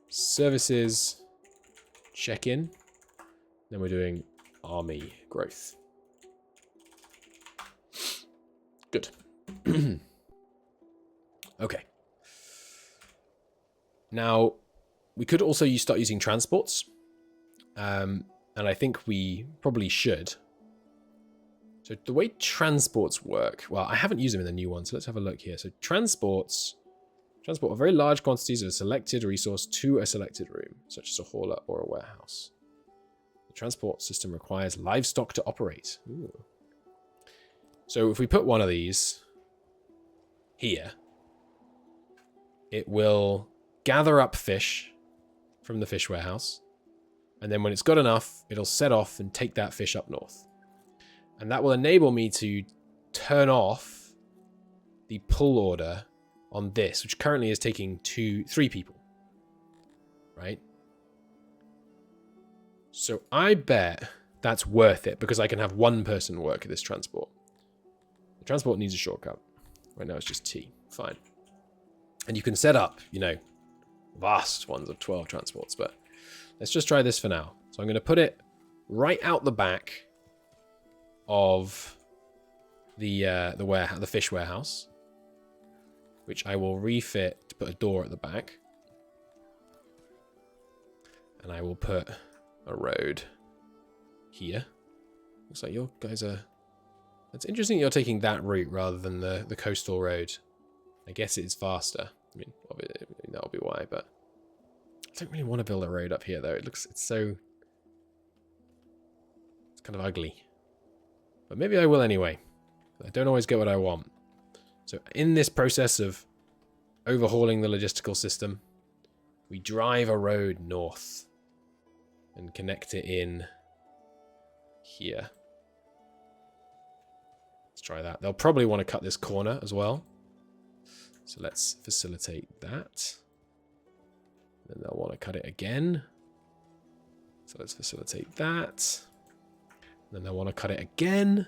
[SPEAKER 1] services check-in. Then we're doing army growth. Good. Okay. Now, we could also start using transports. And I think we probably should. So the way transports work, well, I haven't used them in the new one, so let's have a look here. So transport very large quantities of a selected resource to a selected room, such as a hauler or a warehouse. The transport system requires livestock to operate. Ooh. So if we put one of these here, it will gather up fish from the fish warehouse, and then when it's got enough, it'll set off and take that fish up north. And that will enable me to turn off the pull order on this, which currently is taking 3 people. Right? So I bet that's worth it, because I can have one person work at this transport. The transport needs a shortcut. Right now it's just T. Fine. And you can set up, vast ones of 12 transports, but let's just try this for now. So I'm going to put it right out the back of the fish warehouse, which I will refit to put a door at the back, and I will put a road here. Looks like your guys are... It's interesting you're taking that route rather than the coastal road. I guess it is faster. I mean, obviously, that'll be why, but I don't really want to build a road up here, though. It's kind of ugly. But maybe I will anyway. I don't always get what I want. So in this process of overhauling the logistical system, we drive a road north and connect it in here. Let's try that. They'll probably want to cut this corner as well. So let's facilitate that. Then they'll want to cut it again. So let's facilitate that. Then they'll want to cut it again.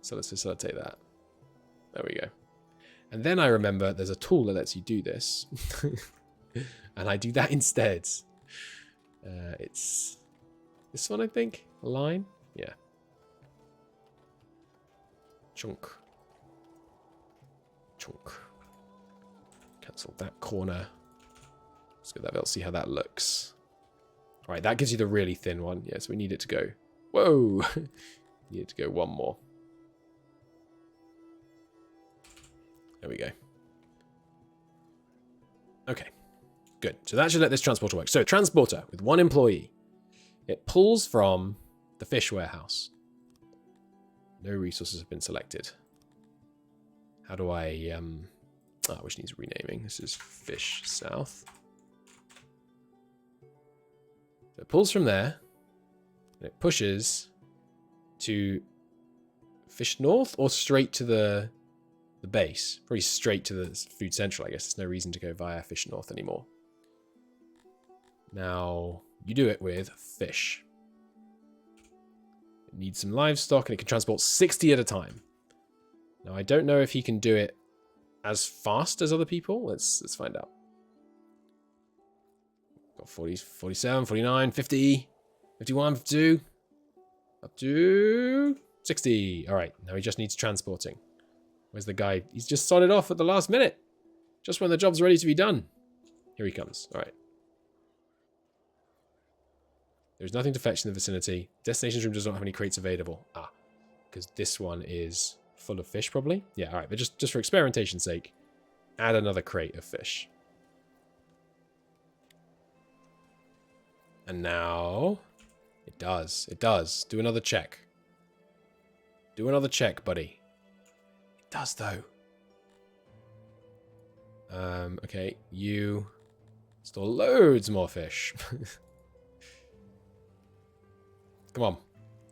[SPEAKER 1] So let's facilitate that. There we go. And then I remember there's a tool that lets you do this. And I do that instead. It's this one, I think. A line? Yeah. Chunk. Chunk. Cancel that corner. Let's get that. Let's see how that looks. All right, that gives you the really thin one. Yeah, so we need it to go. Whoa! Need it to go one more. There we go. Okay, good. So that should let this transporter work. So transporter with 1 employee. It pulls from the fish warehouse. No resources have been selected. How do I... which needs renaming. This is Fish South. So it pulls from there. And it pushes to Fish North or straight to the base. Probably straight to the Food Central, I guess. There's no reason to go via Fish North anymore. Now, you do it with fish. It needs some livestock, and it can transport 60 at a time. Now, I don't know if he can do it as fast as other people. Let's find out. Got 40, 47, 49, 50, 51, 52, up to 60. All right, now he just needs transporting. Where's the guy? He's just started off at the last minute. Just when the job's ready to be done. Here he comes. All right. There's nothing to fetch in the vicinity. Destinations room does not have any crates available. Ah, because this one is full of fish, probably. Yeah, all right. But just for experimentation's sake, add another crate of fish. And now it does. It does. Do another check. Do another check, buddy. It does, though. Okay, you store loads more fish. Come on.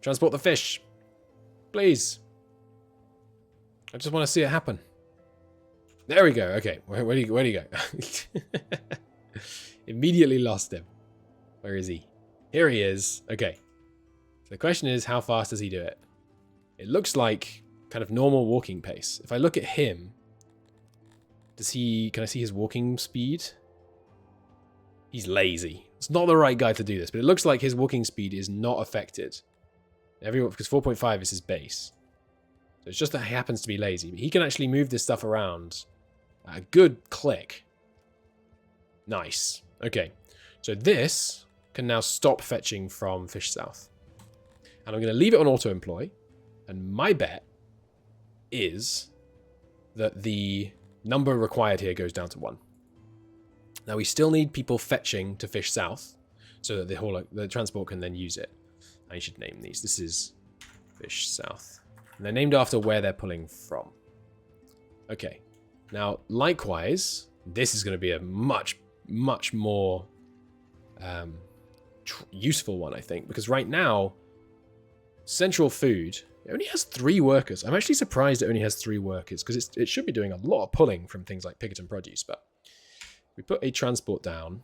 [SPEAKER 1] Transport the fish. Please. I just want to see it happen. There we go. Okay. Where do you go? Immediately lost him. Where is he? Here he is. Okay. So the question is, how fast does he do it? It looks like kind of normal walking pace. If I look at him, can I see his walking speed? He's lazy. It's not the right guy to do this, but it looks like his walking speed is not affected. Because 4.5 is his base. So it's just that he happens to be lazy. But he can actually move this stuff around at a good click. Nice. Okay. So this can now stop fetching from Fish South. And I'm going to leave it on auto-employ. And my bet is that the number required here goes down to 1. Now we still need people fetching to Fish South so that the transport can then use it. I should name these. This is Fish South. And they're named after where they're pulling from. Okay. Now, likewise, this is going to be a much, much more useful one, I think. Because right now, Central Food, it only has 3 workers. I'm actually surprised it only has 3 workers. Because it should be doing a lot of pulling from things like Pickerton Produce. But we put a transport down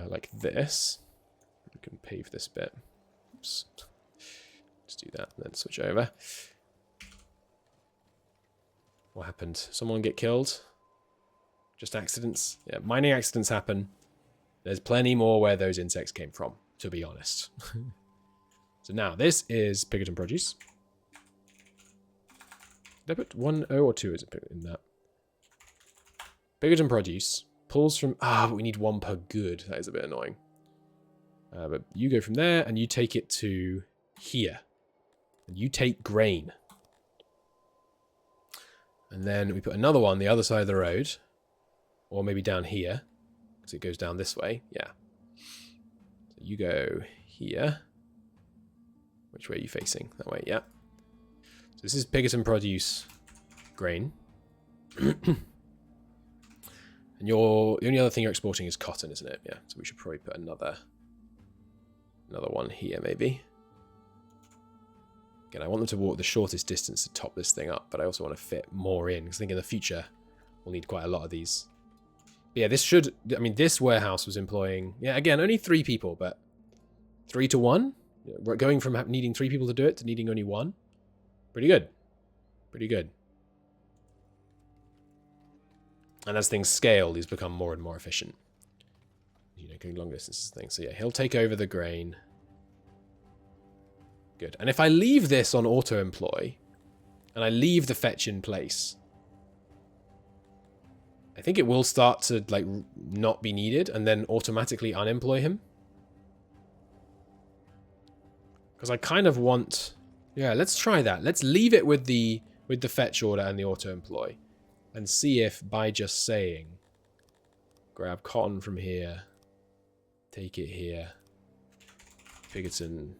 [SPEAKER 1] like this. We can pave this bit. Oops. Let's do that and then switch over. What happened? Someone get killed? Just accidents? Yeah, mining accidents happen. There's plenty more where those insects came from, to be honest. So now, this is Pickerton Produce. Did I put 1 O or 2 in that? Pickerton Produce pulls from... but we need 1 per good. That is a bit annoying. But you go from there, and you take it to here. And you take grain. And then we put another one the other side of the road. Or maybe down here. Because it goes down this way. Yeah. So you go here. Which way are you facing? That way, yeah. So this is Pickerton Produce grain. And the only other thing you're exporting is cotton, isn't it? Yeah. So we should probably put another one here, maybe. Again, I want them to walk the shortest distance to top this thing up, but I also want to fit more in, because I think in the future we'll need quite a lot of these. But yeah, this warehouse was employing, yeah, again, only 3 people, but 3 to 1? We're going from needing 3 people to do it to needing only 1. Pretty good. Pretty good. And as things scale, these become more and more efficient. Going long distance things. So yeah, he'll take over the grain. Good. And if I leave this on auto-employ, and I leave the fetch in place, I think it will start to, like, not be needed, and then automatically unemploy him. Because I kind of want... Yeah, let's try that. Let's leave it with the fetch order and the auto-employ. And see if, by just saying, grab cotton from here, take it here, Pickerton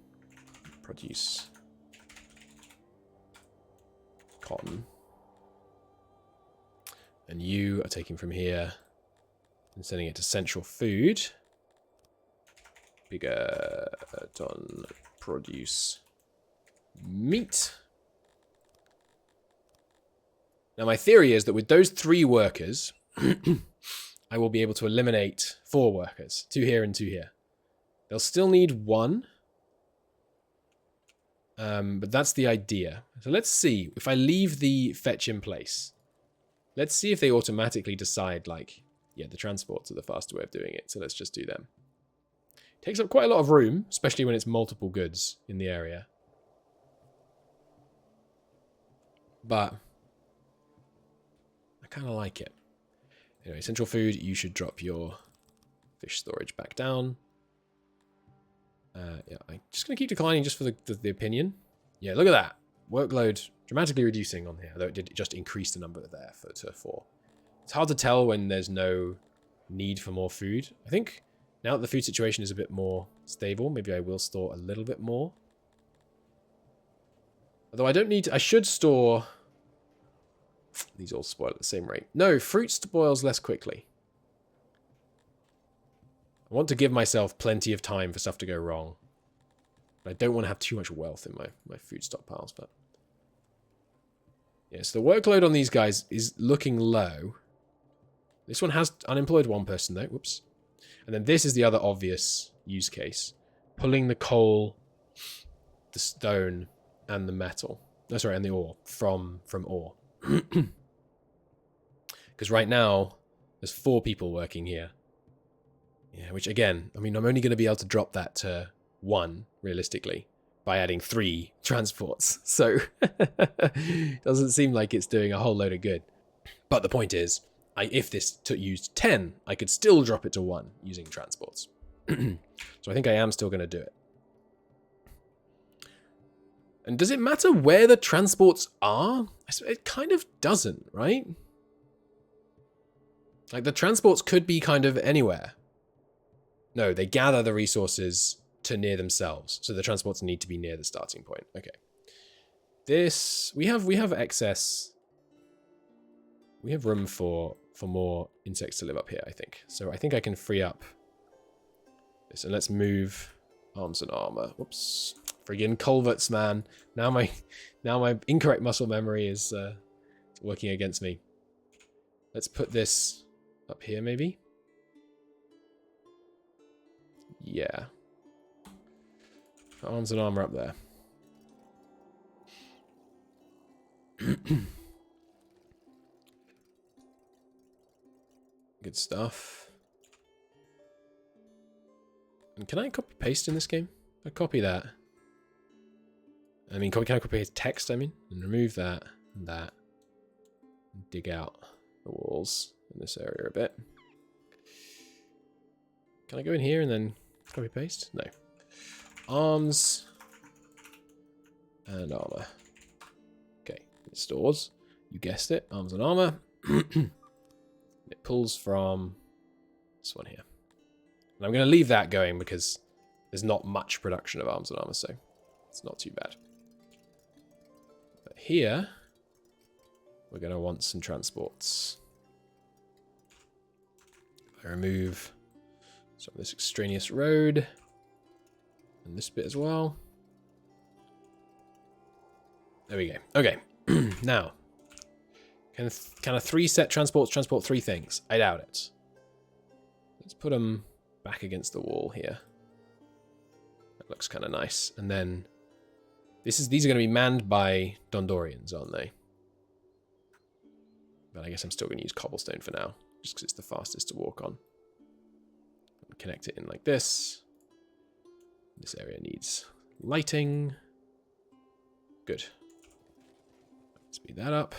[SPEAKER 1] Produce cotton, and you are taking from here and sending it to Central Food. bigger ton produce meat. Now my theory is that with those 3 workers, I will be able to eliminate 4 workers. 2 here and 2 here. They'll still need 1. But that's the idea. So let's see. If I leave the fetch in place, let's see if they automatically decide, like, yeah, the transports are the faster way of doing it. So let's just do them. Takes up quite a lot of room, especially when it's multiple goods in the area. But I kind of like it. Anyway, central food, you should drop your fish storage back down. Yeah, I'm just going to keep declining just for the opinion. Yeah, look at that. Workload dramatically reducing on here, though it did just increase the number there to 4. It's hard to tell when there's no need for more food. I think now that the food situation is a bit more stable, maybe I will store a little bit more. Although I don't need to, I should store... These all spoil at the same rate. No, fruit spoils less quickly. I want to give myself plenty of time for stuff to go wrong. I don't want to have too much wealth in my food stockpiles, but... Yeah, so the workload on these guys is looking low. This one has unemployed 1 person, though. Whoops. And then this is the other obvious use case. Pulling the coal, the stone, and the metal. Oh, sorry, and the ore from ore. Because right now, there's 4 people working here. Yeah, which again, I mean, I'm only going to be able to drop that to 1, realistically, by adding 3 transports. So, doesn't seem like it's doing a whole load of good. But the point is, if this used 10, I could still drop it to 1 using transports. So I think I am still going to do it. And does it matter where the transports are? It kind of doesn't, right? Like, the transports could be kind of anywhere. No, they gather the resources to near themselves. So the transports need to be near the starting point. Okay. This, we have excess. We have room for more insects to live up here, I think. So I think I can free up this. And let's move arms and armor. Whoops. Friggin' culverts, man. Now my incorrect muscle memory is working against me. Let's put this up here, maybe. Yeah. Arms and armor up there. Good stuff. And can I copy paste in this game? I copy that. I mean, can I copy paste text, I mean? And remove that and that. And dig out the walls in this area a bit. Can I go in here and then copy paste? No. Arms and armor. Okay, it stores. You guessed it, arms and armor. It pulls from this one here. And I'm going to leave that going because there's not much production of arms and armor, so it's not too bad. But here, we're going to want some transports. If I remove some of this extraneous road and this bit as well. There we go. Okay, now, can a 3 set transports transport 3 things? I doubt it. Let's put them back against the wall here. That looks kind of nice. And then these are going to be manned by Dundorians, aren't they? But I guess I'm still going to use cobblestone for now, just because it's the fastest to walk on. Connect it in like this. This area needs lighting. Good. Speed that up.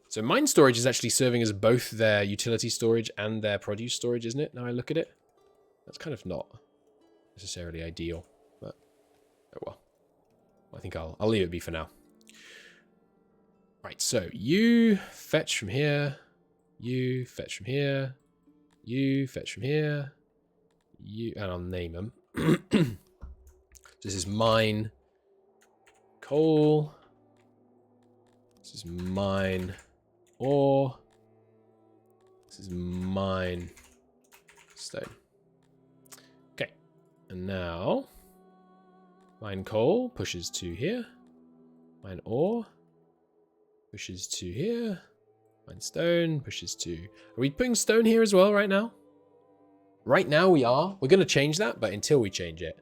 [SPEAKER 1] So mine storage is actually serving as both their utility storage and their produce storage, isn't it? Now I look at it. That's kind of not necessarily ideal, but oh well. I think I'll leave it be for now. Right, so you fetch from here. You fetch from here. You fetch from here. You, and I'll name them. This is mine coal. This is mine ore. This is mine stone. And now, mine coal pushes to here. Mine ore pushes to here. Mine stone pushes to... Are we putting stone here as well right now? Right now we are. We're going to change that, but until we change it,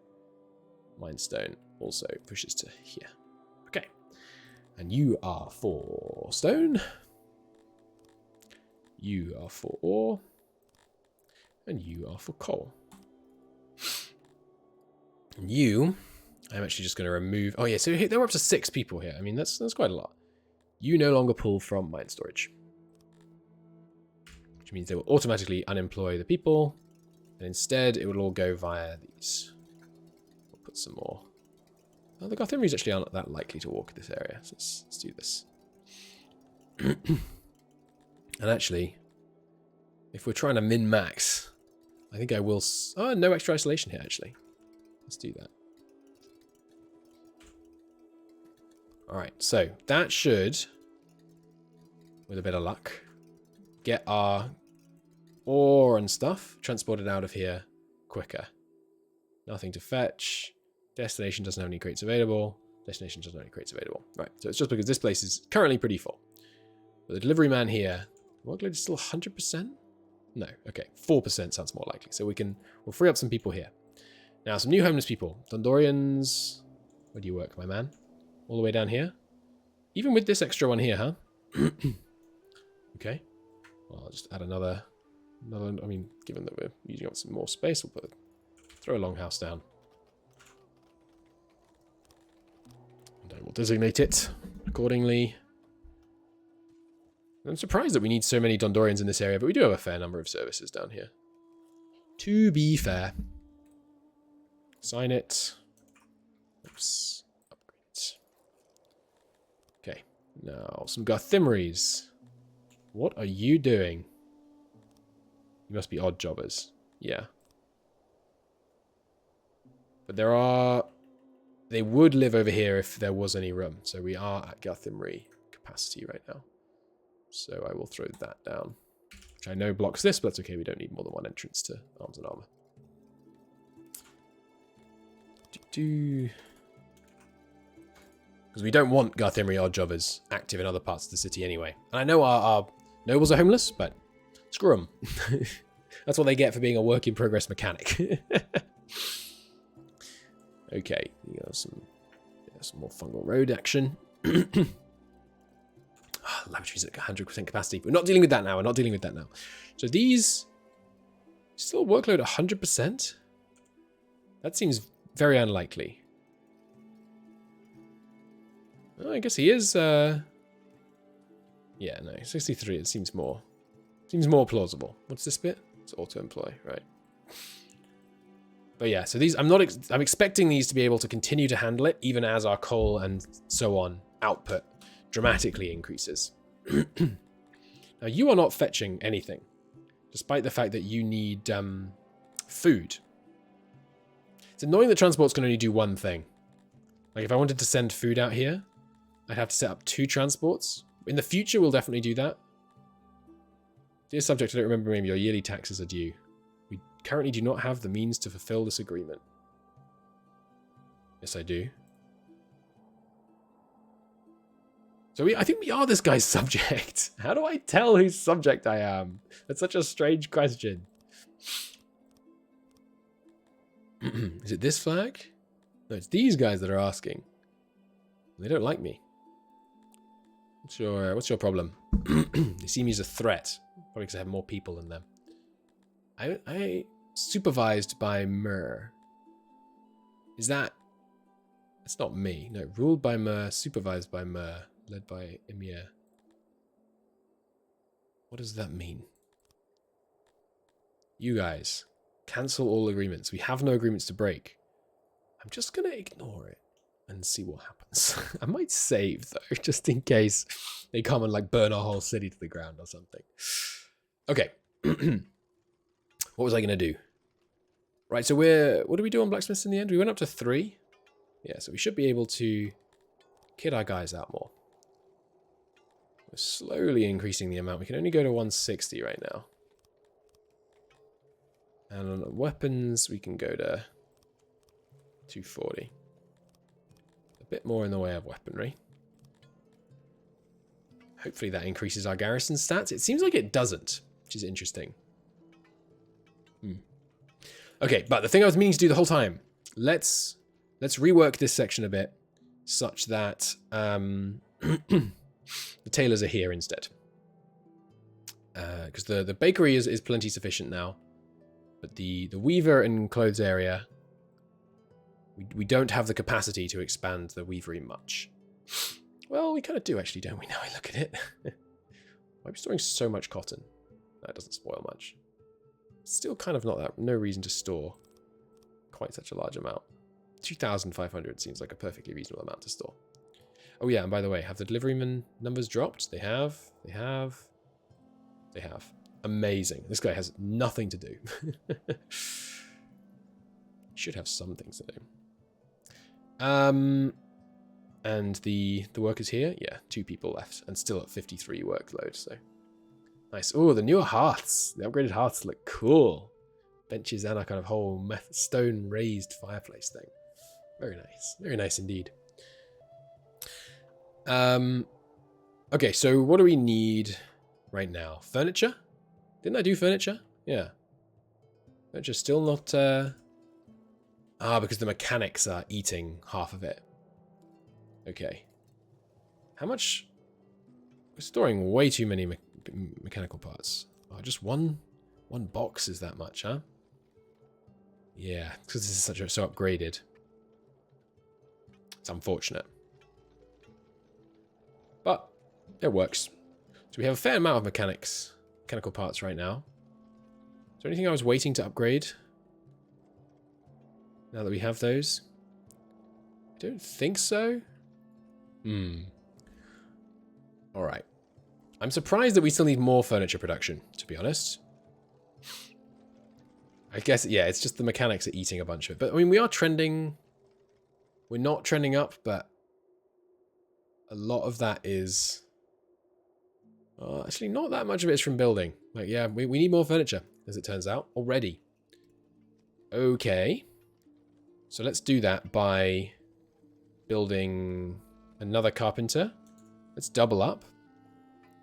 [SPEAKER 1] mine stone also pushes to here. Okay. And you are for stone. You are for ore. And you are for coal. And you, I'm actually just going to remove... Oh yeah, so there were up to 6 people here. I mean, that's quite a lot. You no longer pull from mine storage. Which means they will automatically unemploy the people. And instead, it will all go via these. We'll put some more. Oh, the Gothimris actually aren't that likely to walk in this area. So let's do this. And actually, if we're trying to min-max, I think I will... Oh, no extra isolation here, actually. Let's do that. Alright, so that should, with a bit of luck, get our ore and stuff transported out of here quicker. Nothing to fetch. Destination doesn't have any crates available. Destination doesn't have any crates available. Right, so it's just because this place is currently pretty full. But the delivery man here, workload is still 100%? No, okay, 4% sounds more likely. So we'll free up some people here. Now, some new homeless people. Dundorians, where do you work, my man? All the way down here? Even with this extra one here, huh? Okay. Well, I'll just add another, I mean, given that we're using up some more space, we'll throw a longhouse down. And I will designate it accordingly. I'm surprised that we need so many Dundorians in this area, but we do have a fair number of services down here. To be fair. Sign it. Oops. Upgrade it. Okay. Now, some Gothimris. What are you doing? You must be odd jobbers. Yeah. But there are... They would live over here if there was any room. So we are at Gothimri capacity right now. So I will throw that down. Which I know blocks this, but that's okay. We don't need more than one entrance to Arms and Armor. Because we don't want Gothimri odd jobbers active in other parts of the city anyway. And I know our nobles are homeless, but screw them. That's what they get for being a work in progress mechanic. Okay, you got some more fungal road action. Laboratories at 100% capacity. We're not dealing with that now. We're not dealing with that now. So these still workload 100%? That seems very unlikely. Oh, I guess he is. Yeah, no, 63. It seems more plausible. What's this bit? It's auto employ, right? But yeah, so these I'm expecting these to be able to continue to handle it even as our coal and so on output dramatically increases. Now you are not fetching anything, despite the fact that you need food. It's annoying that transport's can only do one thing. Like if I wanted to send food out here, I'd have to set up 2 transports. In the future, we'll definitely do that. Dear subject, I don't remember maybe your yearly taxes are due. We currently do not have the means to fulfill this agreement. Yes, I do. So I think we are this guy's subject. How do I tell whose subject I am? That's such a strange question. Is it this flag? No, it's these guys that are asking. They don't like me. What's your problem? They see me as a threat. Probably because I have more people than them. I supervised by Myrrh. Is that... It's not me. No, ruled by Myrrh, supervised by Myrrh, led by Emir. What does that mean? You guys, cancel all agreements. We have no agreements to break. I'm just going to ignore it and see what happens. I might save, though, just in case they come and, like, burn our whole city to the ground or something. Okay. What was I going to do? Right, so what do we do on blacksmiths in the end? We went up to 3. Yeah, so we should be able to kit our guys out more. We're slowly increasing the amount. We can only go to 160 right now. And on weapons, we can go to 240. A bit more in the way of weaponry. Hopefully that increases our garrison stats. It seems like it doesn't, which is interesting. Okay, but the thing I was meaning to do the whole time, let's rework this section a bit such that the tailors are here instead. Because the bakery is plenty sufficient now. But the weaver and clothes area, we don't have the capacity to expand the weavery much. Well, we kind of do actually, don't we, now I look at it? Why are we storing so much cotton? That doesn't spoil much. Still kind of no reason to store quite such a large amount. 2,500 seems like a perfectly reasonable amount to store. Oh yeah, and by the way, have the deliveryman numbers dropped? They have. Amazing. This guy has nothing to do. He should have some things to do. And the workers here? Yeah, 2 people left. And still at 53 workload, so... Nice. Oh, the newer hearths. The upgraded hearths look cool. Benches and a kind of whole stone raised fireplace thing. Very nice. Very nice indeed. Okay, so what do we need right now? Furniture? Didn't I do furniture? Yeah. Furniture's still not... because the mechanics are eating half of it. Okay. How much... We're storing way too many mechanical parts. Oh, just one box is that much, huh? Yeah, because this is so upgraded. It's unfortunate. But it works. So we have a fair amount of mechanical parts right now. Is there anything I was waiting to upgrade? Now that we have those? I don't think so. Alright. I'm surprised that we still need more furniture production, to be honest. I guess, yeah, it's just the mechanics are eating a bunch of it. But, I mean, we are trending... We're not trending up, but... A lot of that is... actually, not that much of it is from building. Like, yeah, we need more furniture, as it turns out, already. Okay. So let's do that by building another carpenter. Let's double up.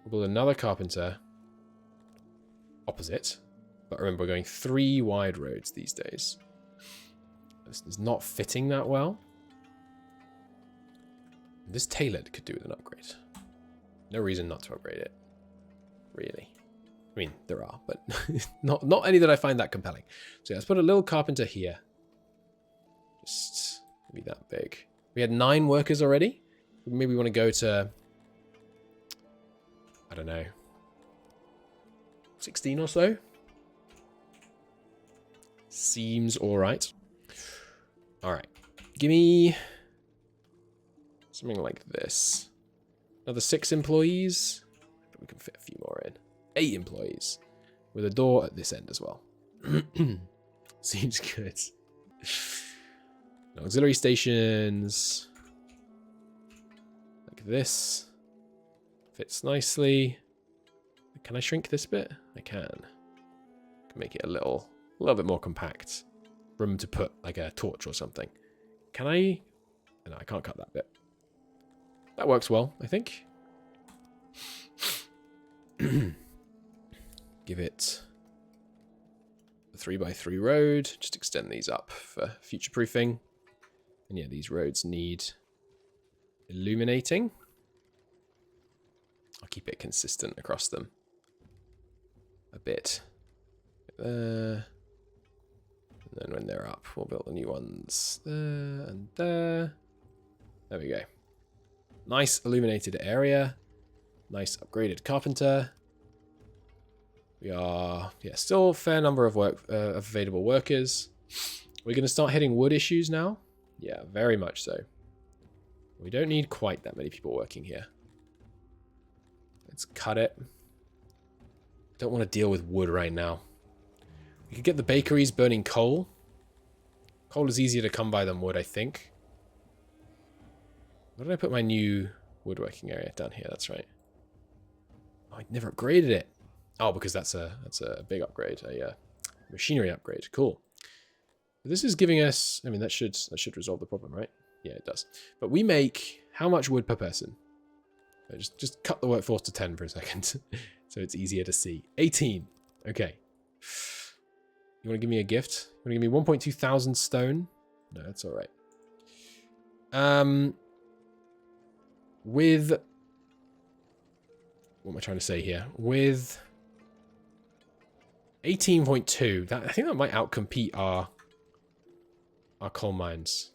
[SPEAKER 1] We'll build another carpenter opposite. But remember, we're going 3 wide roads these days. This is not fitting that well. This tailored could do with an upgrade. No reason not to upgrade it. Really. I mean, there are, but not any that I find that compelling. So yeah, let's put a little carpenter here. Just maybe that big. We had 9 workers already. Maybe we want to go to... I don't know. 16 or so? Seems alright. Alright. Give me... something like this. Another 6 employees. But we can fit a few more in. 8 employees. With a door at this end as well. Seems good. Auxiliary stations. Like this. Fits nicely. Can I shrink this bit? I can. Make it a little bit more compact. Room to put like a torch or something. Can I? No, I can't cut that bit. That works well, I think. Give it a 3x3 road. Just extend these up for future proofing. And yeah, these roads need illuminating. I'll keep it consistent across them a bit. There. And then when they're up, we'll build the new ones there and there. There we go. Nice illuminated area. Nice upgraded carpenter. We are, yeah, still a fair number of available workers. We're going to start hitting wood issues now. Yeah, very much so. We don't need quite that many people working here. Let's cut it. Don't want to deal with wood right now. We could get the bakeries burning coal. Coal is easier to come by than wood, I think. Where did I put my new woodworking area? Down here, that's right. Oh, I never upgraded it. Oh, because that's a big upgrade, a machinery upgrade. Cool. This is giving us, I mean, that should resolve the problem, right? Yeah, it does. But we make how much wood per person? Just cut the workforce to 10 for a second, so it's easier to see. 18. Okay. You want to give me a gift? You want to give me 1.2 thousand stone? No, that's all right. With what am I trying to say here? With 18.2, that I think that might outcompete our coal mines.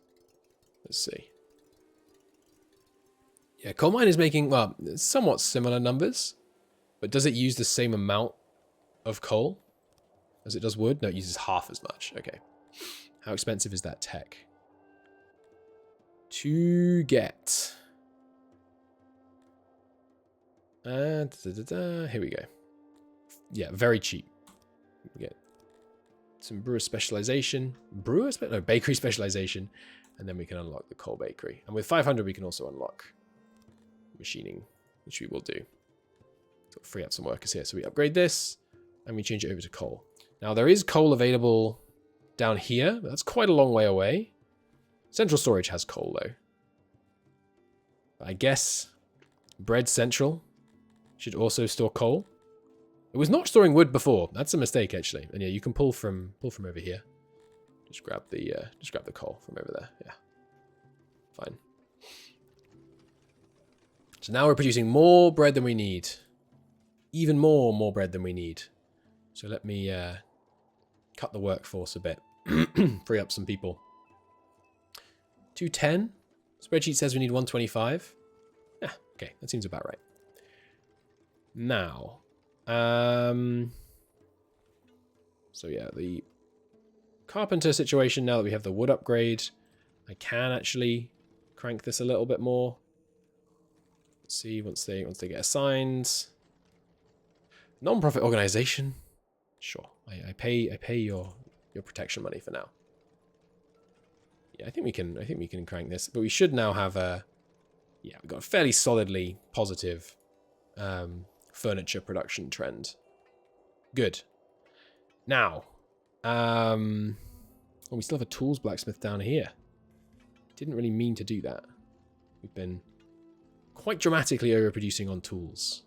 [SPEAKER 1] Let's see. Yeah, coal mine is making, well, somewhat similar numbers, but does it use the same amount of coal as it does wood? No, it uses half as much. Okay. How expensive is that tech? To get. Here we go. Yeah, very cheap. We get some brewer specialization. No, bakery specialization. And then we can unlock the coal bakery. And with 500, we can also unlock machining, which we will do. So free up some workers here. So we upgrade this, and we change it over to coal. Now, there is coal available down here, but that's quite a long way away. Central storage has coal, though. I guess Bread Central should also store coal. It was not storing wood before. That's a mistake, actually. And yeah, you can pull from over here. Just grab the coal from over there. Yeah, fine. So now we're producing more bread than we need. Even more bread than we need. So let me cut the workforce a bit. Free up some people. 210. Spreadsheet says we need 125. Yeah, okay, that seems about right. Now, so yeah, the carpenter situation, now that we have the wood upgrade, I can actually crank this a little bit more. Let's see, once they get assigned. Non-profit organization. Sure. I pay your protection money for now. Yeah, I think we can crank this, but we should now have a, yeah, we've got a fairly solidly positive furniture production trend. Good. Now, we still have a tools blacksmith down here. Didn't really mean to do that. We've been quite dramatically overproducing on tools,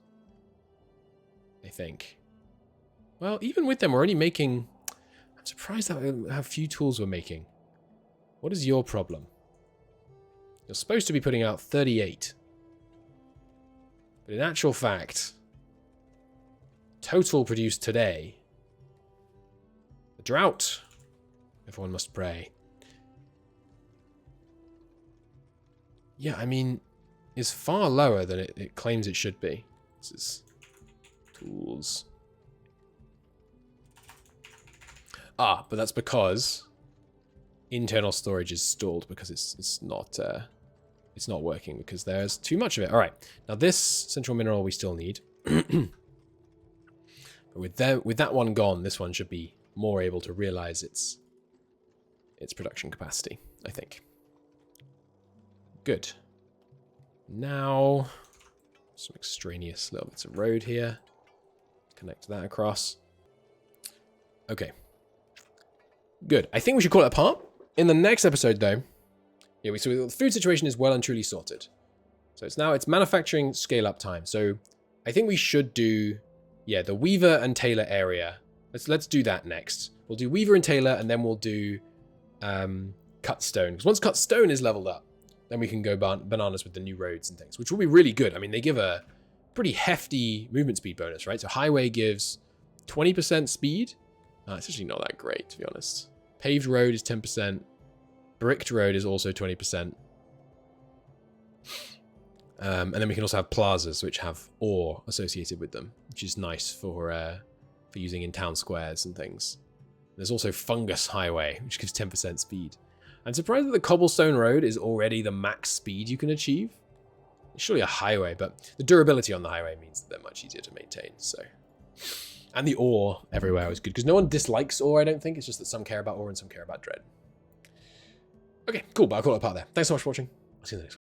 [SPEAKER 1] I think. Well, even with them, we're only making, I'm surprised at how few tools we're making. What is your problem? You're supposed to be putting out 38. But in actual fact, total produced today, the drought, everyone must pray. Yeah, I mean, is far lower than it claims it should be. This is tools. Ah, but that's because internal storage is stalled because it's not working because there's too much of it. All right, now this central mineral we still need. But with that one gone, this one should be more able to realize its production capacity, I think. Good. Now, some extraneous little bits of road here. Connect that across. Okay. Good. I think we should call it a part. In the next episode, though, yeah, so the food situation is well and truly sorted. So it's manufacturing scale up time. So I think we should do, yeah, the Weaver and Tailor area. Let's do that next. We'll do Weaver and Tailor, and then we'll do Cut Stone. Because once Cut Stone is leveled up, then we can go bananas with the new roads and things, which will be really good. I mean, they give a pretty hefty movement speed bonus, right? So Highway gives 20% speed. It's actually not that great, to be honest. Paved road is 10%. Bricked road is also 20%. And then we can also have plazas, which have ore associated with them, which is nice for using in town squares and things. There's also Fungus Highway, which gives 10% speed. I'm surprised that the cobblestone road is already the max speed you can achieve. It's surely a highway, but the durability on the highway means that they're much easier to maintain, so. And the ore everywhere is good, because no one dislikes ore, I don't think. It's just that some care about ore and some care about dread. Okay, cool, but I'll call it a part there. Thanks so much for watching. I'll see you in the next one.